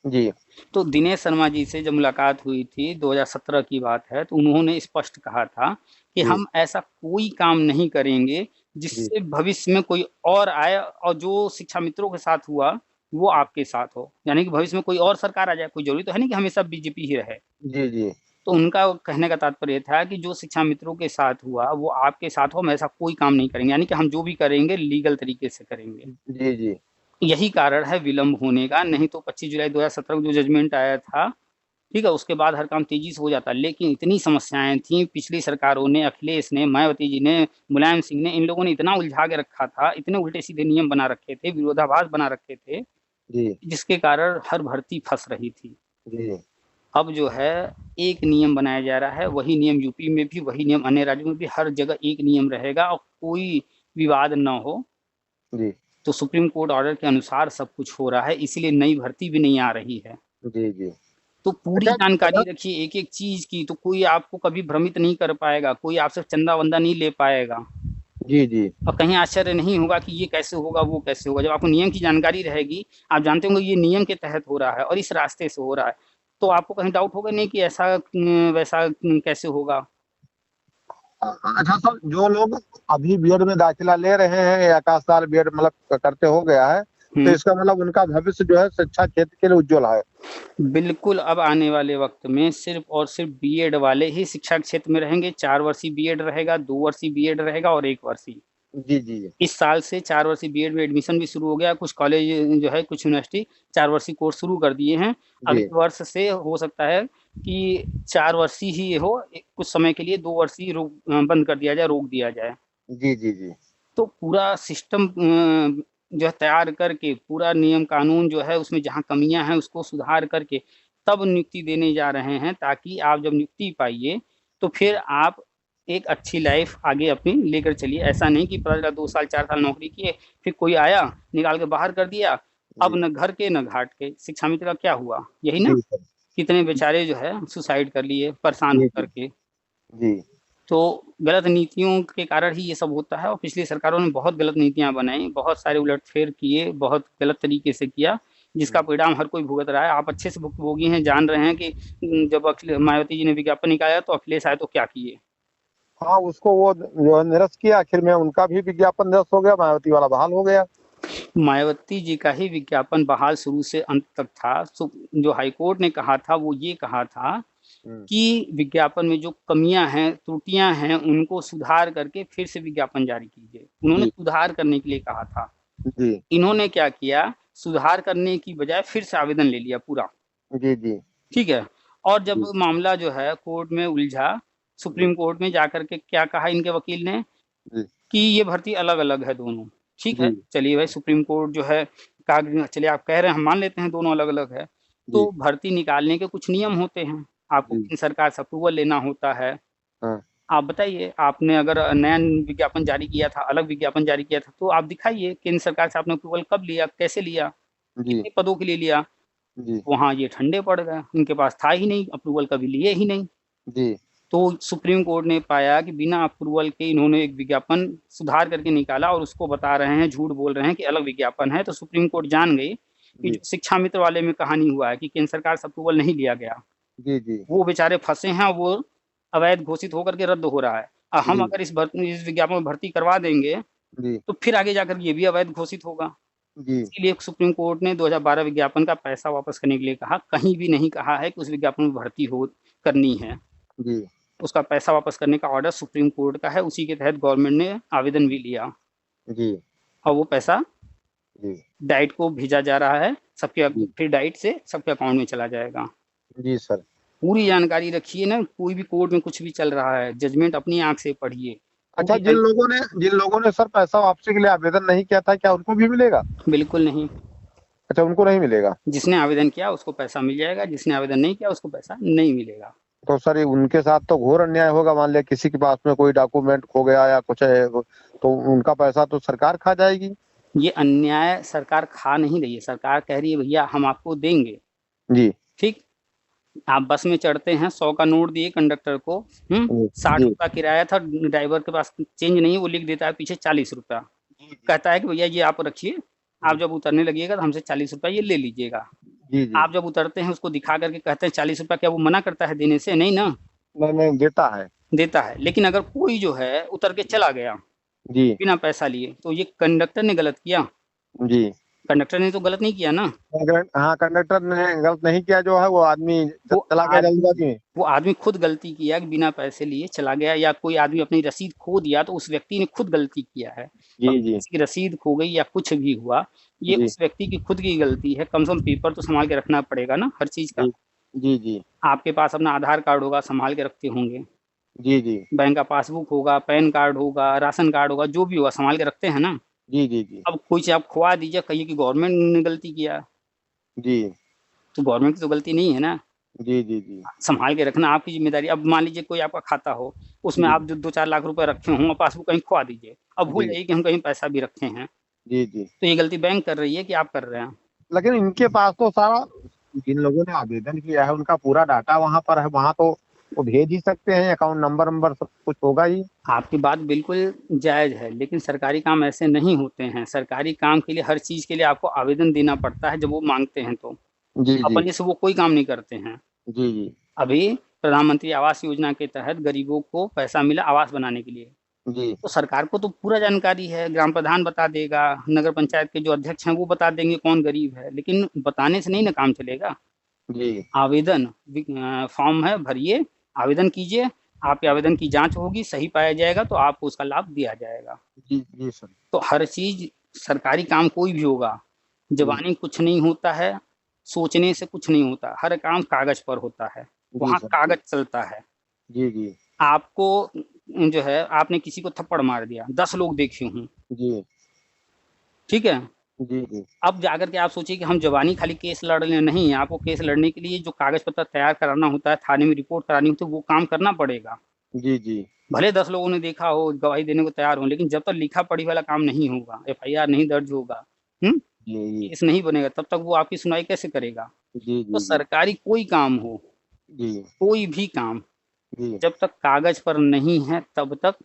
जी तो दिनेश शर्मा जी से जब मुलाकात हुई थी, 2017 की बात है, तो उन्होंने स्पष्ट कहा था कि जी हम ऐसा कोई काम नहीं करेंगे जी जिससे भविष्य में कोई और आए और जो शिक्षा मित्रों के साथ हुआ वो आपके साथ हो। यानी कि भविष्य में कोई और सरकार आ जाए, कोई जरूरी तो है नहीं कि हमेशा बीजेपी ही रहे। जी जी तो उनका कहने का तात्पर्य था कि जो शिक्षा मित्रों के साथ हुआ वो आपके साथ हो, हम ऐसा कोई काम नहीं करेंगे, यानी कि हम जो भी करेंगे लीगल तरीके से करेंगे। जी जी यही कारण है विलंब होने का, नहीं तो 25 जुलाई 2017 को जो जजमेंट आया था, ठीक है, उसके बाद हर काम तेजी से हो जाता। लेकिन इतनी समस्याएं थी, पिछली सरकारों ने, अखिलेश ने, मायावती जी ने, मुलायम सिंह ने, इन लोगों ने इतना उलझा के रखा था, इतने उल्टे सीधे नियम बना रखे थे, विरोधाभास बना रखे थे, जी जिसके कारण हर भर्ती फंस रही थी। जी अब जो है एक नियम बनाया जा रहा है, वही नियम यूपी में भी, वही नियम अन्य राज्यों में भी, हर जगह एक नियम रहेगा और कोई विवाद न हो। जी तो सुप्रीम कोर्ट ऑर्डर के अनुसार सब कुछ हो रहा है, इसीलिए नई भर्ती भी नहीं आ रही है। जी जी। तो पूरी अच्छा जानकारी रखिए एक एक चीज की, तो कोई आपको कभी भ्रमित नहीं कर पाएगा, कोई आपसे चंदा वंदा नहीं ले पाएगा जी जी और कहीं आश्चर्य नहीं होगा कि ये कैसे होगा वो कैसे होगा। जब आपको नियम की जानकारी रहेगी, आप जानते होंगे ये नियम के तहत हो रहा है और इस रास्ते से हो रहा है, तो आपको कहीं डाउट होगा नहीं कि ऐसा वैसा कैसे होगा। अच्छा, तो जो लोग अभी बीएड में दाखिला ले रहे हैं या 1 साल बीएड मतलब करते हो गया है, तो इसका मतलब उनका भविष्य जो है शिक्षा क्षेत्र के लिए उज्जवल है। बिल्कुल, अब आने वाले वक्त में सिर्फ और सिर्फ बीएड वाले ही शिक्षा क्षेत्र में रहेंगे। 4 वर्षीय बीएड रहेगा, 2 वर्षीय बीएड रहेगा और 1 वर्षीय। जी जी जी इस साल से 4 वर्षीय बीएड में एडमिशन भी शुरू हो गया। कुछ कॉलेज जो है, कुछ यूनिवर्सिटी 4 वर्षीय कोर्स शुरू कर दिए हैं। जी अगले वर्ष से हो सकता है कि 4 वर्षीय ही हो, कुछ समय के लिए 2 वर्षीय बंद कर दिया जाए, रोक दिया जाए। जी जी जी तो पूरा सिस्टम जो है तैयार करके, पूरा नियम कानून जो है उसमें जहाँ कमियां हैं उसको सुधार करके तब नियुक्ति देने जा रहे हैं, ताकि आप जब नियुक्ति पाइए तो फिर आप एक अच्छी लाइफ आगे अपनी लेकर चलिए। ऐसा नहीं कि पता चला 2 साल 4 साल नौकरी किए, फिर कोई आया निकाल के बाहर कर दिया, अब जी न घर के न घाट के। शिक्षा मित्र का क्या हुआ, यही ना, जी सर। कितने बेचारे जो है सुसाइड कर लिए परेशान जी होकर के। जी तो गलत नीतियों के कारण ही ये सब होता है और पिछली सरकारों ने बहुत गलत नीतियां बनाई, बहुत सारे उलटफेर किए, बहुत गलत तरीके से किया, जिसका परिणाम हर कोई भुगत रहा है। आप अच्छे से भुक्तभोगी हैं, जान रहे हैं कि जब मायावती जी ने विज्ञापन निकाला तो अखिलेश आए तो क्या किए। हाँ, उसको वो जो है निरस्त किया, आखिर में उनका भी विज्ञापन निरस्त हो गया, मायावती वाला बहाल हो गया। मायावती जी का ही विज्ञापन बहाल शुरू से अंत तक था। जो हाईकोर्ट ने कहा था वो ये कहा था कि विज्ञापन में जो कमियां हैं, त्रुटियां हैं, उनको सुधार करके फिर से विज्ञापन जारी कीजिए। उन्होंने जी सुधार करने के लिए कहा था। जी इन्होंने क्या किया, सुधार करने की बजाय फिर से आवेदन ले लिया पूरा। जी जी ठीक है, और जब जी मामला जो है कोर्ट में उलझा, सुप्रीम कोर्ट में जाकर के क्या कहा इनके वकील ने जी कि ये भर्ती अलग अलग है दोनों। ठीक है, जी चलिए भाई, सुप्रीम कोर्ट जो है चलिए आप कह रहे हैं, हम मान लेते हैं दोनों अलग अलग है। जी तो भर्ती निकालने के कुछ नियम होते हैं, आपको जी केंद्र सरकार से अप्रूवल लेना होता है। हाँ आप बताइए, आपने अगर नया विज्ञापन जारी किया था, अलग विज्ञापन जारी किया था, तो आप दिखाइए केंद्र सरकार से आपने अप्रूवल कब लिया, कैसे लिया, जी कितने पदों के लिए लिया। जी वहाँ ये ठंडे पड़ गए, इनके पास था ही नहीं, अप्रूवल कभी लिए ही नहीं। जी तो सुप्रीम कोर्ट ने पाया कि बिना अप्रूवल के इन्होंने एक विज्ञापन सुधार करके निकाला और उसको बता रहे हैं, झूठ बोल रहे हैं कि अलग विज्ञापन है। तो सुप्रीम कोर्ट जान गई कि जी जो शिक्षा मित्र वाले में कहानी हुआ है कि केंद्र सरकार से अप्रूवल नहीं लिया गया, जी जी वो बेचारे फंसे हैं, वो अवैध घोषित होकर के रद्द हो रहा है। और हम जी अगर इस विज्ञापन में भर्ती करवा देंगे जी तो फिर आगे जाकर ये भी अवैध घोषित होगा। जी इसीलिए सुप्रीम कोर्ट ने 2012 विज्ञापन का पैसा वापस करने के लिए कहा। कहीं भी नहीं कहा है कि उस विज्ञापन में भर्ती हो करनी है। जी उसका पैसा वापस करने का ऑर्डर सुप्रीम कोर्ट का है, उसी के तहत गवर्नमेंट ने आवेदन भी लिया जी और वो पैसा जी डाइट को भेजा जा रहा है, सबके जी फिर डाइट से सबके अकाउंट में चला जाएगा। जी सर। पूरी जानकारी रखिए ना, कोई भी कोर्ट में कुछ भी चल रहा है, जजमेंट अपनी आंख से पढ़िए। अच्छा, जिन लोगों ने सर पैसा वापसी के लिए आवेदन नहीं किया था, क्या उनको भी मिलेगा? बिल्कुल नहीं, अच्छा, उनको नहीं मिलेगा। जिसने आवेदन किया उसको पैसा मिल जाएगा, जिसने आवेदन नहीं किया उसको पैसा नहीं मिलेगा। तो सर उनके साथ तो घोर अन्याय होगा। मान लिया किसी के पास में कोई डॉक्यूमेंट खो गया या कुछ है तो उनका पैसा तो सरकार खा जाएगी। ये अन्याय सरकार खा नहीं रही है, सरकार कह रही है भैया हम आपको देंगे। जी। ठीक, आप बस में चढ़ते हैं, 100 का नोट दिए कंडक्टर को, 60 जी। रुपया किराया था, ड्राइवर के पास चेंज नहीं है, वो लिख देता है पीछे 40 रुपया, कहता है कि भैया ये आप रखिए, आप जब उतरने लगिएगा तो हमसे 40 रुपया ये ले लीजिएगा। जी। जी। आप जब उतरते हैं उसको दिखा करके कहते हैं 40 रुपया, क्या वो मना करता है देने से? नहीं ना, नहीं देता है। देता है। लेकिन अगर कोई जो है उतर के चला गया जी। बिना पैसा लिए, तो ये कंडक्टर ने गलत किया? जी। कंडक्टर ने तो गलत नहीं किया ना। हाँ, कंडक्टर ने गलत नहीं किया, जो है वो आदमी चला गया जल्दबाजी में। वो आदमी खुद गलती किया कि बिना पैसे लिए चला गया, या कोई आदमी अपनी रसीद खो दिया तो उस व्यक्ति ने खुद गलती किया है। जी। जी। किसी की रसीद खो गई या कुछ भी हुआ, ये जी। उस व्यक्ति की खुद की गलती है। कम से कम पेपर तो संभाल के रखना पड़ेगा ना हर चीज का। जी। जी। जी। आपके पास अपना आधार कार्ड होगा, संभाल के रखते होंगे। जी। जी। बैंक का पासबुक होगा, पैन कार्ड होगा, राशन कार्ड होगा, जो भी होगा संभाल के रखते हैं ना। जी। जी। जी। अब कोई चीज आप खुआ दीजिए, कहिए कि गवर्नमेंट ने गलती किया, जी। तो गवर्नमेंट की तो गलती नहीं है ना। जी। जी। जी। संभाल के रखना आपकी जिम्मेदारी। अब मान लीजिए कोई आपका खाता हो, उसमें जी। आप जो 2-4 लाख रुपए रखे हों, पासबुक कहीं खुआ दीजिए, अब भूल जी। जाइए कि हम कहीं पैसा भी रखे हैं, जी। जी। तो ये गलती बैंक कर रही है कि आप कर रहे हैं? लेकिन इनके पास तो सारा, जिन लोगों ने आवेदन किया है उनका पूरा डाटा वहां पर है, वहां तो वो भेज ही सकते हैं, अकाउंट नंबर सब कुछ होगा ही। आपकी बात बिल्कुल जायज है, लेकिन सरकारी काम ऐसे नहीं होते हैं। सरकारी काम के लिए, हर चीज के लिए आपको आवेदन देना पड़ता है जब वो मांगते हैं तो। जी। जी। अपने से वो कोई काम नहीं करते हैं। जी। जी। अभी प्रधानमंत्री आवास योजना के तहत गरीबों को पैसा मिला आवास बनाने के लिए, जी। तो सरकार को तो पूरा जानकारी है, ग्राम प्रधान बता देगा, नगर पंचायत के जो अध्यक्ष हैं वो बता देंगे कौन गरीब है, लेकिन बताने से नहीं ना काम चलेगा। जी। आवेदन फॉर्म है, भरिए, आवेदन कीजिए, आपके आवेदन की जांच होगी, सही पाया जाएगा तो आपको उसका लाभ दिया जाएगा। जी। जी सर। तो हर चीज, सरकारी काम कोई भी होगा, जबानी कुछ नहीं होता है, सोचने से कुछ नहीं होता, हर काम कागज पर होता है, जी वहाँ सर। कागज चलता है। जी। जी। आपको जो है, आपने किसी को थप्पड़ मार दिया, 10 लोग देखे हूँ, जी। ठीक है, जी। जी। अब जाकर के आप सोचिए कि हम जवानी खाली केस लड़ रहे हैं, नहीं, आपको केस लड़ने के लिए जो कागज पत्र तैयार कराना होता है, थाने में रिपोर्ट करानी होती है, वो काम करना पड़ेगा। जी। जी। भले 10 लोगों ने देखा हो, गवाही देने को तैयार हो, लेकिन जब तक लिखा पढ़ी वाला काम नहीं होगा, एफआईआर नहीं दर्ज होगा, जी। केस नहीं बनेगा, तब तक वो आपकी सुनवाई कैसे करेगा? जी। तो जी। सरकारी कोई काम हो, जी। कोई भी काम, जी। जब तक कागज पर नहीं है तब तक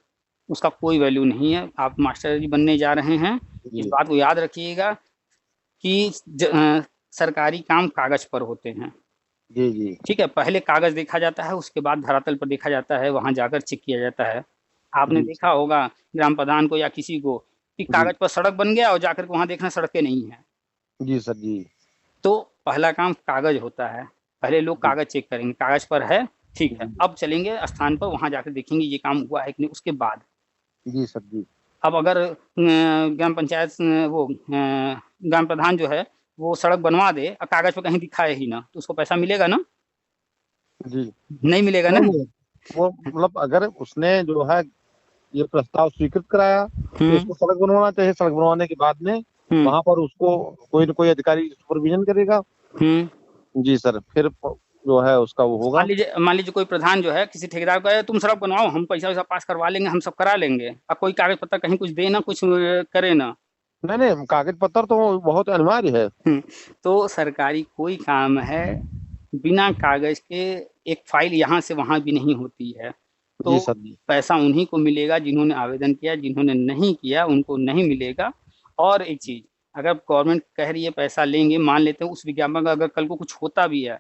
उसका कोई वैल्यू नहीं है। आप मास्टर जी बनने जा रहे हैं, इस जी। बात को याद रखिएगा कि सरकारी काम कागज पर होते हैं। जी। जी। ठीक है, पहले कागज देखा जाता है, उसके बाद धरातल पर देखा जाता है, वहां जाकर चेक किया जाता है। आपने जी। देखा होगा ग्राम प्रधान को या किसी को कि जी। कागज पर सड़क बन गया और जाकर के वहां देखना सड़कें नहीं है। जी सर। जी। तो पहला काम कागज होता है, पहले लोग जी। कागज चेक करेंगे, कागज पर है, ठीक है, जी। अब चलेंगे स्थान पर, वहां जाकर देखेंगे ये काम हुआ है कि नहीं, उसके बाद। जी सर। जी। अब अगर ग्राम पंचायत वो ग्राम प्रधान जो है वो सड़क बनवा दे और कागज पर कहीं दिखाए ही ना, तो उसको पैसा मिलेगा ना? जी। नहीं मिलेगा ना। नहीं, वो मतलब अगर उसने जो है ये प्रस्ताव स्वीकृत कराया तो उसको सड़क बनवाना चाहिए। सड़क बनवाने के बाद में वहां पर उसको कोई न कोई अधिकारी सुपरविजन करेगा। जी सर, फिर जो है उसका वो होगा। मान लीजिए कोई प्रधान जो है किसी ठेकेदार को कहे तुम सड़क बनवाओ, हम पैसा वैसा पास करवा लेंगे, हम सब करा लेंगे, अब कोई कागज पत्तर कहीं कुछ दे ना, कुछ करे ना। नहीं नहीं, कागज पत्र तो बहुत अनिवार्य है। तो सरकारी कोई काम है बिना कागज के, एक फाइल यहाँ से वहां भी नहीं होती है। तो जी सर। जी। पैसा उन्हीं को मिलेगा जिन्होंने आवेदन किया, जिन्होंने नहीं किया उनको नहीं मिलेगा। और एक चीज, अगर गवर्नमेंट कह रही है पैसा लेंगे, मान लेते हैं उस विज्ञापन का अगर कल को कुछ होता भी है,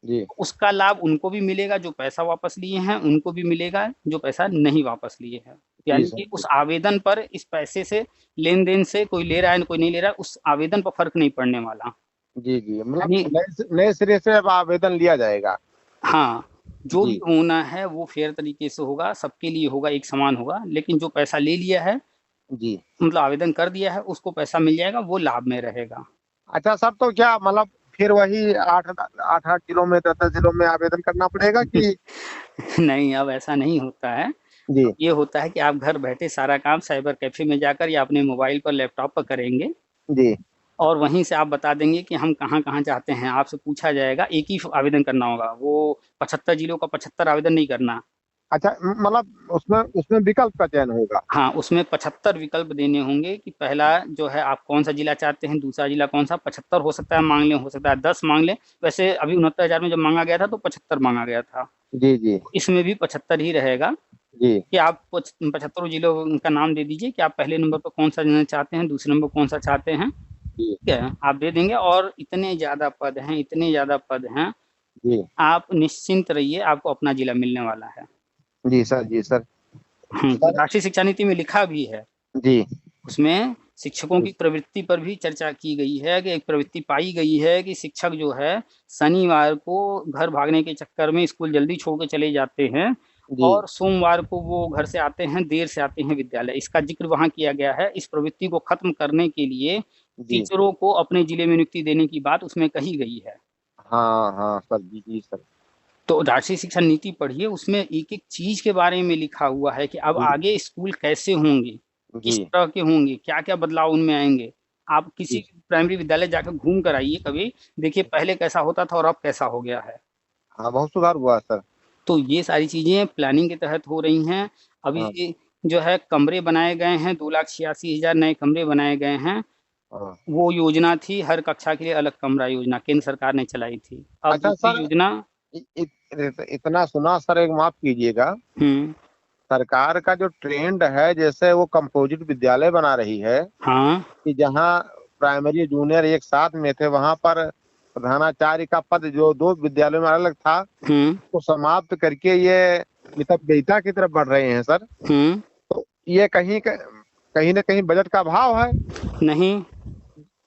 जी। उसका लाभ उनको भी मिलेगा जो पैसा वापस लिए हैं, उनको भी मिलेगा जो पैसा नहीं वापस लिए हैं। यानी कि उस आवेदन पर, इस पैसे से, लेन देन से, कोई ले रहा है कोई नहीं ले रहा है, उस आवेदन पर फर्क नहीं पड़ने वाला। जी। जी, मतलब यानी नए सिरे से अब आवेदन लिया जाएगा। हाँ, जो भी जी। होना है वो फेयर तरीके से होगा, सबके लिए होगा, एक समान होगा। लेकिन जो पैसा ले लिया है, जी। मतलब आवेदन कर दिया है, उसको पैसा मिल जाएगा, वो लाभ में रहेगा। अच्छा सर, तो क्या मतलब फिर वही 8 जिलों में, 10 जिलों में आवेदन करना पड़ेगा कि? नहीं, अब ऐसा नहीं होता है। जी। ये होता है कि आप घर बैठे सारा काम साइबर कैफे में जाकर या अपने मोबाइल पर, लैपटॉप पर करेंगे, जी। और वहीं से आप बता देंगे कि हम कहाँ-कहाँ चाहते हैं। आपसे पूछा जाएगा, एक ही आवेदन करना होगा, वो 75 जिलों का 75 आवेदन नहीं करना। अच्छा, मतलब उसमें उसमें विकल्प का चयन होगा। हाँ, उसमें 75 विकल्प देने होंगे कि पहला जो है आप कौन-सा जिला चाहते हैं, दूसरा जिला कौन-सा, 75 हो सकता है माँग लें, हो सकता है 10 माँग लें। वैसे अभी 69,000 में जब माँगा गया था तो 75 माँगा गया था। जी, जी। इसमें भी 75 ही रहेगा जी। कि आप 75 जिलों का नाम दे दीजिए कि आप पहले नंबर पर कौन-सा देना चाहते हैं, दूसरे नंबर कौन-सा चाहते हैं, जी। ठीक है? आप दे देंगे और इतने ज़्यादा पद हैं, इतने ज़्यादा पद हैं, जी। आप निश्चिंत रहिए, आपको अपना जिला मिलने वाला है। जी सर, जी सर। सर राष्ट्रीय शिक्षा नीति में लिखा भी है। जी। उसमें शिक्षकों की प्रवृत्ति पर भी चर्चा की गई है कि एक प्रवृत्ति पाई गई है कि शिक्षक जो है शनिवार को घर भागने के चक्कर में स्कूल जल्दी छोड़ के चले जाते हैं जी। और सोमवार को वो घर से आते हैं, देर से आते हैं विद्यालय। इसका जिक्र वहाँ किया गया है। इस प्रवृत्ति को खत्म करने के लिए जी। टीचरों को अपने जिले में नियुक्ति देने की बात उसमें कही गई है। हाँ, हाँ सर। जी, जी सर। तो राष्ट्रीय शिक्षा नीति पढ़िए, उसमें एक-एक चीज़ के बारे में लिखा हुआ है कि अब जी। आगे स्कूल कैसे होंगे, किस जी। तरह के होंगे, क्या-क्या बदलाव उनमें आएँगे। आप किसी जी। प्राइमरी विद्यालय जाकर घूम कर आइए कभी, देखिए पहले कैसा होता था और अब कैसा हो गया है। हाँ, बहुत सुधार हुआ है सर। तो ये सारी चीज़ें प्लानिंग के तहत हो रही हैं। हाँ, अभी जो है कमरे बनाए गए हैं, 2,86,000 नए कमरे बनाए गए हैं। हाँ। वो योजना थी हर कक्षा के लिए अलग कमरा योजना, केंद्र सरकार ने चलाई थी। अब अच्छा दूसरी सर, योजना। इ इत इतना सुना सर, एक माफ़ कीजिएगा, हुँ, सरकार का जो ट्रेंड है, जैसे वो कंपोजिट विद्यालय बना रही है, हाँ, कि जहाँ प्राइमरी जूनियर एक साथ में थे, वहाँ पर प्रधानाचार्य का पद जो 2 विद्यालयों में अलग था, हुँ, उसको समाप्त करके ये मितव्ययिता की तरफ बढ़ रहे हैं सर। हुँ। तो ये कहीं न कहीं बजट का अभाव है। नहीं,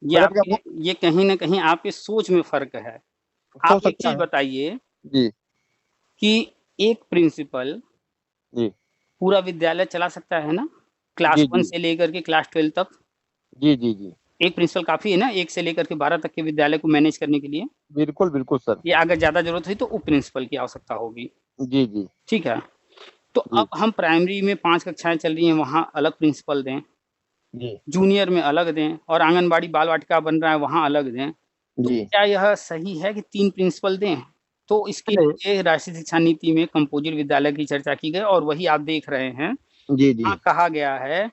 ये बजट का आपके ये कहीं न कहीं आपकी सोच में फ़र्क है। हो आप एक सकता चीज़ है। बताइए जी। कि एक प्रिंसिपल जी। पूरा विद्यालय चला सकता है ना? जी, क्लास 1 जी। से लेकर के क्लास 12 तक। जी, जी, जी। एक प्रिंसिपल काफ़ी है ना, 1 से लेकर के 12 तक के विद्यालय को मैनेज करने के लिए? बिल्कुल, बिल्कुल सर। या अगर ज़्यादा ज़रूरत हुई तो उप प्रिंसिपल की आवश्यकता होगी, जी, जी। ठीक है? तो जी। अब हम प्राइमरी में 5 कक्षाएँ चल रही हैं, वहाँ अलग प्रिंसिपल दें, जी। जूनियर में अलग दें और आंगनबाड़ी बाल वाटिका बन रहा है, वहाँ अलग दें। तो जी। क्या यह सही है कि 3 प्रिंसिपल दें? तो इसके नहीं। लिए राष्ट्रीय शिक्षा नीति में कंपोजिट विद्यालय की चर्चा की गई और वही आप देख रहे हैं। जी, जी। वहाँ कहा गया है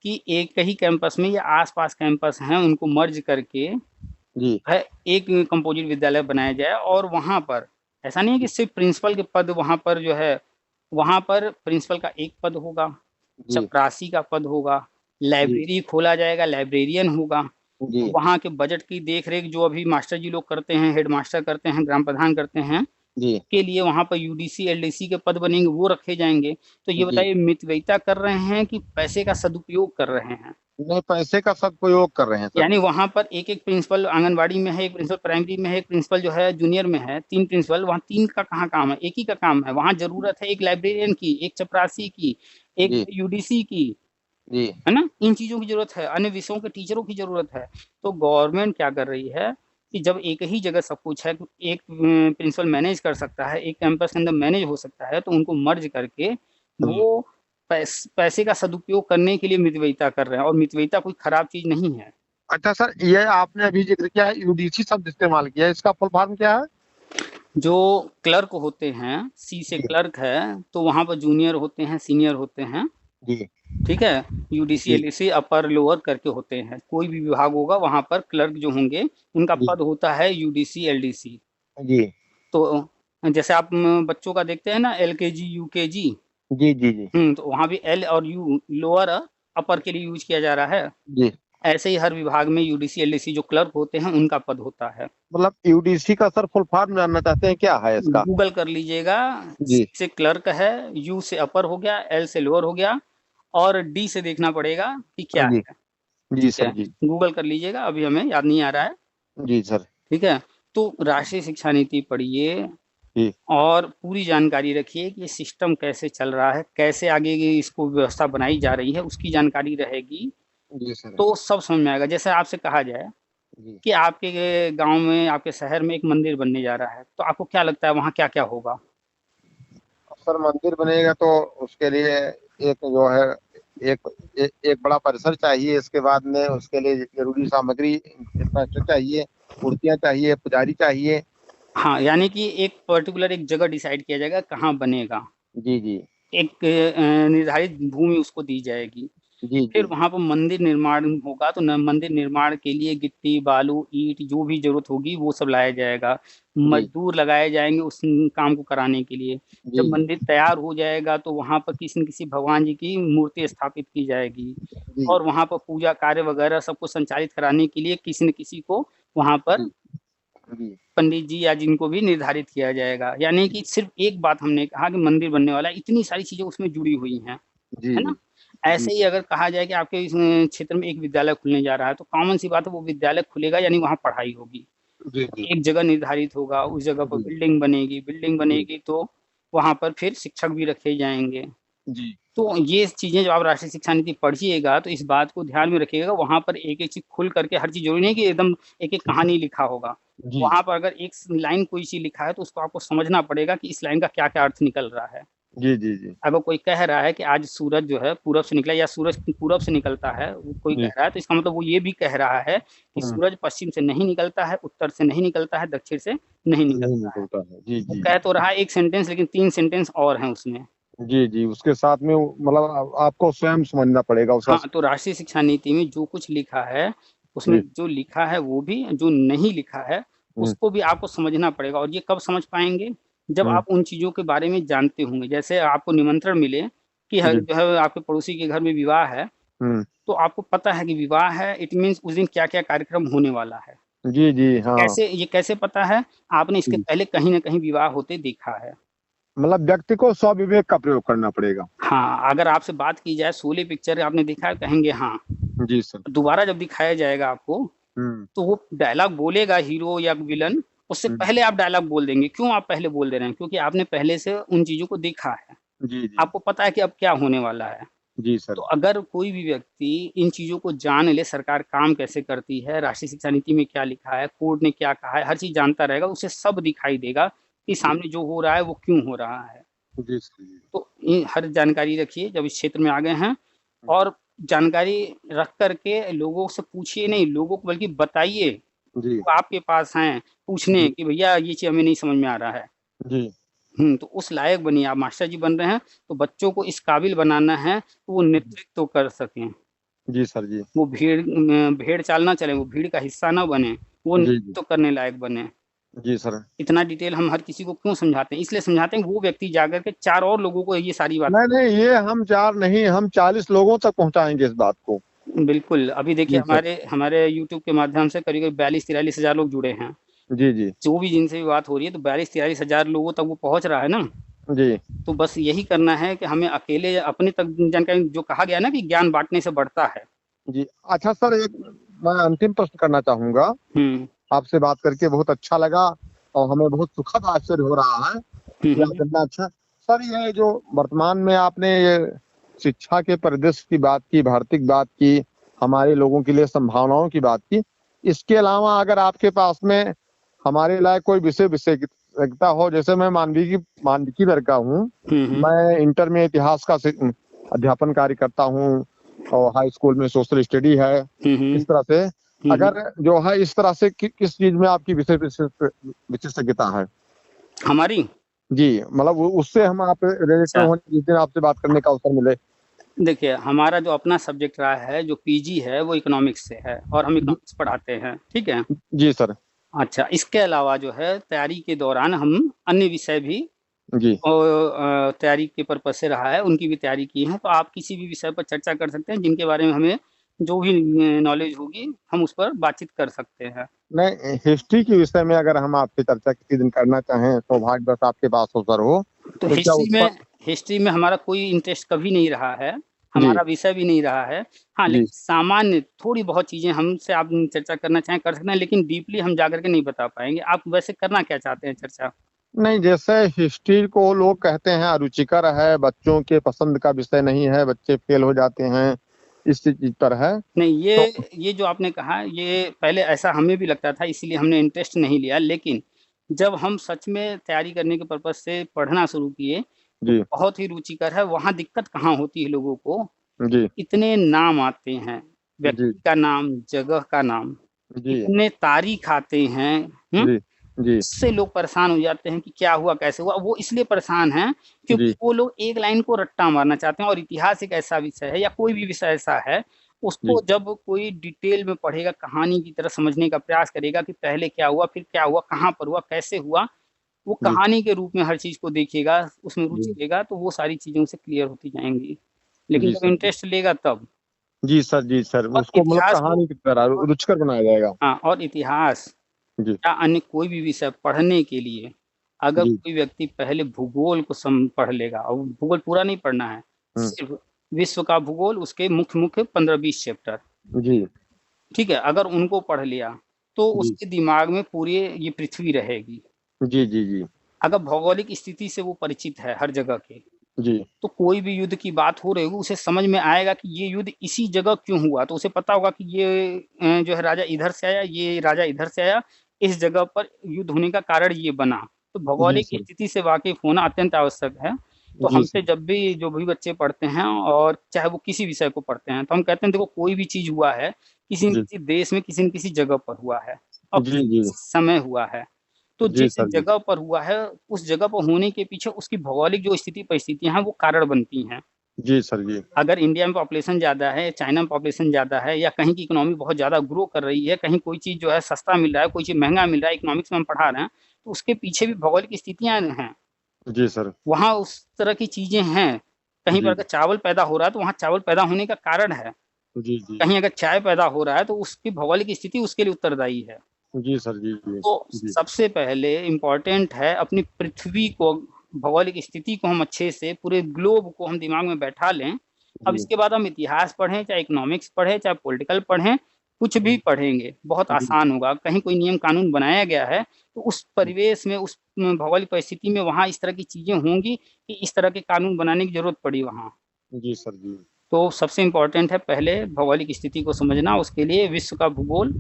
कि एक ही कैंपस में या आस-पास कैंपस हैं, उनको मर्ज करके जी। है एक कंपोजिट विद्यालय बनाया जाए और वहाँ पर ऐसा नहीं है कि सिर्फ़ प्रिंसिपल के पद वहाँ पर जो है, वहाँ पर प्रिंसिपल का एक पद होगा, जी। चपरासी का पद होगा, जी। लाइब्रेरी खोला जाएगा, लाइब्रेरियन होगा। जी। वहाँ के बजट की देख-रेख जो अभी मास्टर जी लोग करते हैं, हेडमास्टर करते हैं, ग्राम प्रधान करते हैं, जी। के लिए वहाँ पर यूडीसी, एलडीसी के पद बनेंगे, वो रखे जाएँगे। तो ये जी। बताइए मितव्ययिता कर रहे हैं कि पैसे का सदुपयोग कर रहे हैं? नहीं, पैसे का सदुपयोग कर रहे हैं सर। यानी वहाँ पर एक-एक प्रिंसिपल आंगनबाड़ी में है, एक प्रिंसिपल प्राइमरी में है, एक प्रिंसिपल जो है जूनियर में है, 3 प्रिंसिपल, वहाँ 3 का कहाँ काम है? एक ही का काम है। वहाँ ज़रूरत है एक लाइब्रेरियन की, एक चपरासी की, एक जी। यूडीसी की, जी। है ना? इन चीज़ों की ज़रूरत है, अन्य विषयों के टीचरों की ज़रूरत है। तो गवर्नमेंट क्या कर रही है कि जब एक ही जगह सब कुछ है, एक प्रिंसिपल मैनेज कर सकता है, एक कैंपस के अंदर मैनेज हो सकता है, तो उनको मर्ज करके हुँ। वो पैसे का सदुपयोग करने के लिए मितव्ययिता कर रहे हैं और मितव्ययिता कोई खराब चीज़ नहीं है। अच्छा सर, ये आपने अभी ज़िक्र किया है, यूडीसी शब्द इस्तेमाल किया है, इसका फुल फॉर्म क्या है? जो क्लर्क होते हैं, सी से जी। क्लर्क है, तो वहाँ पर जूनियर होते हैं, सीनियर होते हैं, जी। ठीक है? यूडीसी, जी। एलडीसी, अपर, लोअर करके होते हैं। कोई भी विभाग होगा वहाँ पर क्लर्क जो होंगे, उनका जी। पद होता है यूडीसी, एलडीसी। जी। तो जैसे आप बच्चों का देखते हैं ना एलकेजी, यूकेजी, जी, जी, जी। तो वहाँ भी एल और यू लोअर अपर के लिए यूज़ किया जा रहा है। जी। ऐसे ही हर विभाग में यूडीसी, एलडीसी जो क्लर्क होते हैं, उनका पद होता है। मतलब यूडीसी का सर फुल फॉर्म जानना चाहते हैं, क्या है इसका? गूगल कर लीजिएगा, सी जी। से क्लर्क है, यू से अपर हो गया, एल से लोअर हो गया और डी से देखना पड़ेगा कि क्या जी। है, जी ठीक सर, है? जी। गूगल कर लीजिएगा, अभी हमें याद नहीं आ रहा है, जी सर। ठीक है? तो राष्ट्रीय शिक्षा नीति पढ़िए जी। और पूरी जानकारी रखिए कि ये सिस्टम कैसे चल रहा है, कैसे आगे की इसको व्यवस्था बनाई जा रही है, उसकी जानकारी रहेगी, जी सर। तो सब समझ में आएगा। जैसे आपसे कहा जाए जी। कि आपके गाँव में, आपके शहर में एक मंदिर बनने जा रहा है, तो आपको क्या लगता है वहाँ क्या-क्या होगा? सर मंदिर बनेगा तो उसके लिए एक जो है एक एक बड़ा परिसर चाहिए, इसके बाद में उसके लिए जरूरी सामग्री इंफ्रास्ट्रक्चर चाहिए, मूर्तियां चाहिए, पुजारी चाहिए। हाँ, यानी कि एक पर्टिकुलर एक जगह डिसाइड किया जाएगा कहाँ बनेगा, जी जी एक निर्धारित भूमि उसको दी जाएगी। जी फिर जी वहाँ पर मंदिर निर्माण होगा, तो मंदिर निर्माण के लिए गिट्टी, बालू, ईंट जो भी जरूरत होगी वो सब लाया जाएगा। जी मजदूर लगाए जाएंगे उस काम को कराने के लिए। जी जब मंदिर तैयार हो जाएगा तो वहाँ पर किसी न किसी भगवान जी की मूर्ति स्थापित की जाएगी, जी और वहाँ पर पूजा कार्य वगैरह सबको संचालित कराने के लिए किसी न किसी को वहाँ पर जी जी पंडित जी या जिनको भी निर्धारित किया जाएगा। यानी कि सिर्फ एक बात हमने कहा कि मंदिर बनने वाला है, इतनी सारी चीजें उसमें जुड़ी हुई हैं, जी है जी ना? ऐसे ही अगर कहा जाए कि आपके इस क्षेत्र में एक विद्यालय खुलने जा रहा है, तो कॉमन सी बात है वो विद्यालय खुलेगा यानी वहाँ पढ़ाई होगी। जी जी एक जगह निर्धारित होगा, उस जगह पर जी बिल्डिंग जी बनेगी तो वहाँ पर फिर शिक्षक भी रखे जाएंगे। जी तो ये चीजें जब आप राष्ट्रीय शिक्षा नीति पढ़िएगा तो इस बात को ध्यान में रखिएगा, वहां पर एक एक चीज खुल करके हर चीज जरूरी नहीं कि एकदम एक एक कहानी लिखा होगा। जी वहां पर अगर एक लाइन कोई चीज लिखा है तो उसको आपको समझना पड़ेगा कि इस लाइन का क्या क्या अर्थ निकल रहा है। जी जी जी अगर कोई कह रहा है कि आज सूरज जो है पूरब से निकला या सूरज पूरब से निकलता है, वो कोई कह जी रहा है, तो इसका मतलब वो ये भी कह रहा है कि हम्म, सूरज पश्चिम से नहीं निकलता है, उत्तर से नहीं निकलता है, दक्षिण से नहीं नहीं निकलता है। निकलता है। जी वो जी कह तो रहा है एक सेंटेंस, लेकिन 3 सेंटेंस और हैं उसमें। जी जी उसके साथ में मतलब आपको स्वयं समझना पड़ेगा उसका। हाँ, तो राष्ट्रीय शिक्षा नीति में जो कुछ लिखा है, उसमें जी जो लिखा है वो भी, जो नहीं लिखा है हम्म उसको भी आपको समझना पड़ेगा। और ये कब समझ पाएँगे? जब हम्म आप उन चीज़ों के बारे में जानते होंगे। जैसे आपको निमंत्रण मिले कि ह जी जो है आपके पड़ोसी के घर में विवाह है, हम्म तो आपको पता है कि विवाह है, इट मीन्स उस दिन क्या-क्या कार्यक्रम होने वाला है। जी जी हाँ ये कैसे पता है? आपने इसके जी। पहले कहीं न कहीं विवाह होते देखा है। मतलब व्यक्ति को स्वविवेक का प्रयोग करना पड़ेगा। हाँ, अगर आपसे बात की जाए शोले पिक्चर आपने देखा है? कहेंगे हाँ। जी सर। दोबारा जब दिखाया जाएगा आपको, हम्म तो वो डायलॉग बोलेगा हीरो या विलन, उससे हम्म, पहले आप डायलॉग बोल देंगे। क्यों आप पहले बोल दे रहे हैं? क्योंकि आपने पहले से उन चीज़ों को देखा है। जी जी आपको पता है कि अब क्या होने वाला है। जी तो सर। अगर कोई भी व्यक्ति इन चीज़ों को जान ले, सरकार काम कैसे करती है, राष्ट्रीय शिक्षा नीति में क्या लिखा है, कोर्ट ने क्या कहा है, हर चीज़ जानता रहेगा, उसे सब दिखाई देगा कि जी सामने जो हो रहा है, वो क्यों हो रहा है। जी सर। जी तो हर जानकारी रखिए जब इस क्षेत्र में आ गए हैं, हम्म, और जानकारी रख कर के लोगों से पूछिए नहीं, लोगों को बल्कि बताइए। जी वो आपके पास हैं पूछने जी कि भैया ये चीज़ हमें नहीं समझ में आ रहा है। जी तो उस लायक बनिए। आप मास्टर जी बन रहे हैं, तो बच्चों को इस काबिल बनाना है कि वो नेतृत्व कर सकें। जी सर। जी वो भेड़ चाल ना चलें, वो भीड़ का हिस्सा ना बने, वो जी जी नेतृत्व करने लायक बने। जी सर। इतना डिटेल हम हर किसी को क्यों समझाते हैं? इसलिए समझाते हैं कि वो व्यक्ति जाकर के 4 और लोगों को ये सारी बात। नहीं नहीं ये हम 4 नहीं, हम 40 लोगों तक पहुंचाएंगे इस बात को। बिल्कुल, अभी देखिए जी सर। हमारे हमारे यूट्यूब के माध्यम से करीब-करीब 42-43 हज़ार लोग जुड़े हैं। जी जी जो भी जिनसे भी बात हो रही है, तो 42-43 हज़ार लोगों तक वो पहुँच रहा है ना। जी तो बस यही करना है कि हमें अकेले अपने तक जानकारी, जो कहा गया है ना कि ज्ञान बाँटने से बढ़ता है। जी। अच्छा सर, एक मैं अंतिम प्रश्न करना चाहूंगा। हुँ। आपसे बात करके बहुत अच्छा लगा और हमें बहुत सुखद आश्चर्य हो रहा है हुँ, कि आप हुँ। इतना अच्छा। सर, ये जो वर्तमान में आपने ये शिक्षा के परिदृश्य की बात की, भौतिक बात की, हमारे लोगों के लिए संभावनाओं की बात की, इसके अलावा अगर आपके पास में हमारे लायक कोई विषय रखता हो, जैसे मैं मानविकी वर्ग का हूँ, हुँ, हुँ। मैं इंटर में इतिहास का अध्यापन कार्य करता हूँ और हाई स्कूल में सोशल स्टडी है। हुँ, हुँ। इस तरह से हुँ, हुँ। अगर जो है इस तरह से किस चीज में आपकी विशेषज्ञता है? हमारी? जी, मतलब उससे हम आप रिलेटेड अच्छा, होने जिस दिन आपसे बात करने का अवसर मिले। देखिए हमारा जो अपना सब्जेक्ट रहा है, जो पीजी है, वो इकोनॉमिक्स से है और हम जी, इकोनॉमिक्स पढ़ाते हैं, ठीक है? जी सर। अच्छा, इसके अलावा जो है तैयारी के दौरान हम अन्य विषय भी जी तैयारी के पर्पज़ से रहा है, उनकी भी तैयारी की है। तो आप किसी भी विषय पर चर्चा कर सकते हैं, जिनके बारे में हमें जो भी नॉलेज होगी, हम उस पर बातचीत कर सकते हैं। नहीं, हिस्ट्री के विषय में अगर हम आपसे चर्चा किसी दिन करना चाहें, सौभाग्यवश आपके पास अवसर हो, तो तो क्या उस पर? हिस्ट्री में हमारा कोई इंटरेस्ट कभी नहीं रहा है, जी हमारा विषय भी नहीं रहा है। हाँ, जी। लेकिन सामान्य थोड़ी बहुत चीज़ें हमसे आप चर्चा करना चाहें, कर सकते हैं, लेकिन डीपली हम जाकर के नहीं बता पाएँगे। आप वैसे करना क्या चाहते हैं चर्चा? नहीं, जैसे हिस्ट्री को लोग कहते हैं अरुचिकर है, बच्चों के पसंद का विषय नहीं है, बच्चे फेल हो जाते हैं, इस चीज पर है। नहीं, तो ये जो आपने कहा, ये पहले ऐसा हमें भी लगता था, इसीलिए हमने इंटरेस्ट नहीं लिया। लेकिन जब हम सच में तैयारी करने के पर्पज़ से पढ़ना शुरू किए, तो जी बहुत ही रुचिकर है। वहाँ दिक्कत कहाँ होती है लोगों को जी इतने नाम आते हैं, व्यक्ति जी का नाम, जगह का नाम, जी इतने तारीख आते हैं, जी जी उससे लोग परेशान हो जाते हैं कि क्या हुआ, कैसे हुआ। वो इसलिए परेशान हैं क्योंकि जी वो लोग एक लाइन को रट्टा मारना चाहते हैं, और इतिहास एक ऐसा विषय है या कोई भी विषय ऐसा है, जी उसको जब कोई डिटेल में पढ़ेगा, कहानी की तरह समझने का प्रयास करेगा कि पहले क्या हुआ, फिर क्या हुआ, कहाँ पर हुआ, कैसे हुआ, वो जी कहानी के रूप में हर चीज़ को देखेगा, उसमें रुचि जी लेगा, तो वो सारी चीज़ें उसे क्लियर होती जाएँगी। लेकिन जी जब सर जी इंटरेस्ट लेगा तब। जी सर और उसको मतलब इतिहास को कहानी की तरह रुचिकर बनाया जाएगा। हाँ, और इतिहास जी या अन्य कोई भी विषय पढ़ने के लिए अगर जी कोई व्यक्ति पहले भूगोल को पढ़ लेगा, और भूगोल पूरा नहीं पढ़ना है, हम्म, सिर्फ विश्व का भूगोल, उसके मुख्य मुख्य 15-20 चैप्टर, जी ठीक है, अगर उनको पढ़ लिया तो जी उसके दिमाग में पूरी ये पृथ्वी रहेगी। जी जी जी अगर भौगोलिक स्थिति से वो परिचित है हर जगह के, जी तो कोई भी युद्ध की बात हो रही होगी, उसे समझ में आएगा कि ये युद्ध इसी जगह क्यों हुआ, तो उसे पता होगा कि ये जो है राजा इधर से आया, ये राजा इधर से आया, इस जगह पर युद्ध होने का कारण ये बना। तो जी भौगोलिक सर स्थिति से वाकिफ होना अत्यंत आवश्यक है। तो जी हमसे सर जब भी जो भी बच्चे पढ़ते हैं, और चाहे वो किसी विषय को पढ़ते हैं, तो हम कहते हैं देखो कोई भी चीज़ हुआ है, किसी न जी किसी देश में, किसी न किसी जगह पर हुआ है, और जी किसी न जी किसी समय हुआ है। तो जी जिस सर जी जगह पर हुआ है, उस जगह पर होने के पीछे उसकी भौगोलिक जो स्थिति परिस्थितियाँ हैं, वो कारण बनती हैं। जी सर जी अगर इंडिया में पॉपुलेशन ज़्यादा है, चाइना में पॉपुलेशन ज़्यादा है, या कहीं की इकोनॉमी बहुत ज़्यादा ग्रो कर रही है, कहीं कोई चीज़ जो है सस्ता मिल रहा है, कोई चीज़ महँगा मिल रहा है, इकोनॉमिक्स में हम पढ़ा रहे हैं, तो उसके पीछे भी भौगोलिक स्थितियाँ हैं। जी सर वहाँ उस तरह की चीज़ें हैं। कहीं पर जी अगर चावल पैदा हो रहा है, तो वहाँ चावल पैदा होने का कारण है। जी जी कहीं अगर चाय पैदा हो रहा है, तो उसकी भौगोलिक स्थिति उसके लिए उत्तरदायी है। जी सर जी जी तो जी सबसे पहले इम्पोर्टेंट है अपनी पृथ्वी को, भौगोलिक स्थिति को हम अच्छे से, पूरे ग्लोब को हम दिमाग में बैठा लें। अब जी इसके बाद हम इतिहास पढ़ें, चाहे इकोनॉमिक्स पढ़ें, चाहे पॉलिटिकल पढ़ें, कुछ भी पढ़ेंगे, बहुत जी आसान होगा। कहीं कोई नियम कानून बनाया गया है, तो उस परिवेश में, उस भौगोलिक परिस्थिति में वहाँ इस तरह की चीज़ें होंगी कि इस तरह के कानून बनाने की ज़रूरत पड़ी वहाँ। जी सर जी तो सबसे इम्पोर्टेंट है पहले भौगोलिक स्थिति को समझना, उसके लिए विश्व का भूगोल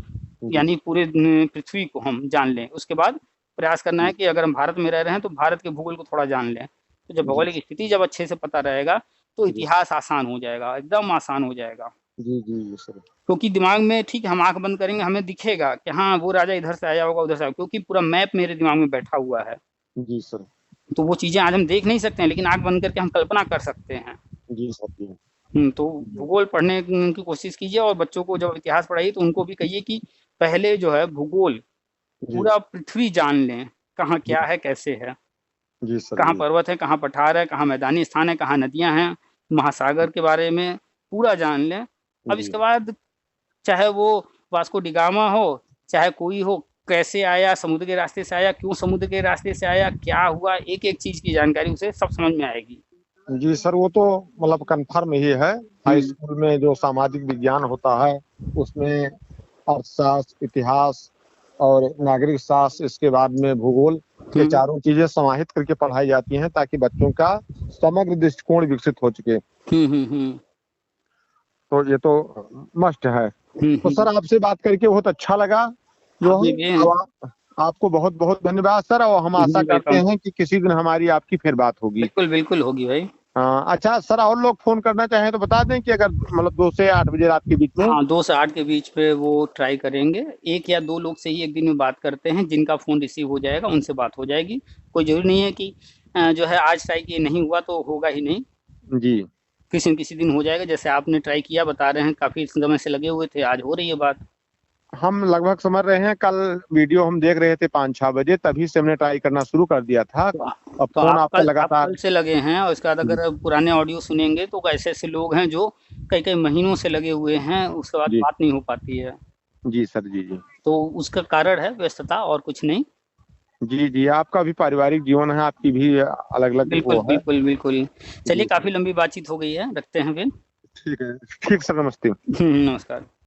जी यानी पूरे पृथ्वी को हम जान लें। उसके बाद प्रयास करना है कि अगर हम भारत में रह रहे हैं, तो भारत के भूगोल को थोड़ा जान लें। तो जब जी भौगोलिक स्थिति जब अच्छे से पता रहेगा, तो जी इतिहास आसान हो जाएगा, एकदम आसान हो जाएगा। जी जी सर क्योंकि दिमाग में, ठीक है, हम आँख बंद करेंगे, हमें दिखेगा कि हाँ, वो राजा इधर से आया होगा, उधर से आया, क्योंकि पूरा मैप मेरे दिमाग में बैठा हुआ है। जी सर तो वो चीज़ें आज हम देख नहीं सकते हैं, लेकिन आँख बंद करके हम कल्पना कर सकते हैं। जी सर जी तो जी भूगोल पढ़ने की कोशिश कीजिए, और बच्चों को जब इतिहास पढ़ाइए, तो उनको भी कहिए कि पहले जो है भूगोल, जी पूरा पृथ्वी जान लें, कहाँ जी क्या है, कैसे है, जी सर कहाँ जी पर्वत है, कहाँ पठार है, कहाँ मैदानी स्थान है, कहाँ नदियाँ हैं, महासागर के बारे में पूरा जान लें। अब जी इसके बाद चाहे वो वास्को डी गामा हो, चाहे कोई हो, कैसे आया, समुद्र के रास्ते से आया, क्यों समुद्र के रास्ते से आया, क्या हुआ, एक-एक चीज़ की जानकारी उसे सब समझ में आएगी। जी सर वो तो मतलब कन्फर्म ही है। हाई हुँ, स्कूल में जो सामाजिक विज्ञान होता है उसमें अर्थशास्त्र, इतिहास और नागरिक शास्त्र, इसके बाद में भूगोल, ये हुँ, चारों चीजें समाहित करके पढ़ाई जाती हैं ताकि बच्चों का समग्र दृष्टिकोण विकसित हो सके। हुँ, हुँ, हुँ, तो ये तो मस्ट है। हुँ, तो हुँ। सर आपसे बात करके बहुत अच्छा लगा जो हमें है। भी अब आपको बहुत बहुत धन्यवाद सर, और हम आशा जी, करते वेलकम। हैं कि किसी दिन हमारी आपकी फिर बात होगी। बिल्कुल, बिल्कुल होगी भाई। हाँ अच्छा सर, और लोग फोन करना चाहें तो बता दें कि अगर मतलब 2 से 8 बजे रात के बीच में। हाँ, 2 से 8 के बीच पे वो ट्राई करेंगे। 1 या 2 लोग से ही 1 दिन में बात करते हैं, जिनका फ़ोन रिसीव हो जाएगा उनसे बात हो जाएगी। कोई ज़रूरी नहीं है कि जो है आज ट्राई किए नहीं हुआ तो होगा ही नहीं, जी किसी न किसी दिन हो जाएगा। जैसे आपने ट्राई किया, बता रहे हैं काफ़ी समय से लगे हुए थे, आज हो रही है बात। हम लगभग समझ रहे हैं, कल वीडियो हम देख रहे थे 5-6 बजे, तभी से हमने ट्राई करना शुरू कर दिया था। तो अब तो फोन आप आपका कल लगातार। से लगे हैं, और इसके बाद जी अगर पुराने ऑडियो सुनेंगे, तो ऐसे-ऐसे लोग हैं जो कई-कई महीनों से लगे हुए हैं, उसके बाद जी बात नहीं हो पाती है। जी सर जी जी तो उसका कारण है व्यस्तता, और कुछ नहीं। जी जी आपका भी पारिवारिक जीवन है, आपकी भी अलग अलग बिल्कुल, वो है। बिल्कुल, बिल्कुल। चलिए, जी काफ़ी लंबी बातचीत हो गई है, रखते हैं फिर। ठीक है। ठीक सर, नमस्ते। नमस्कार।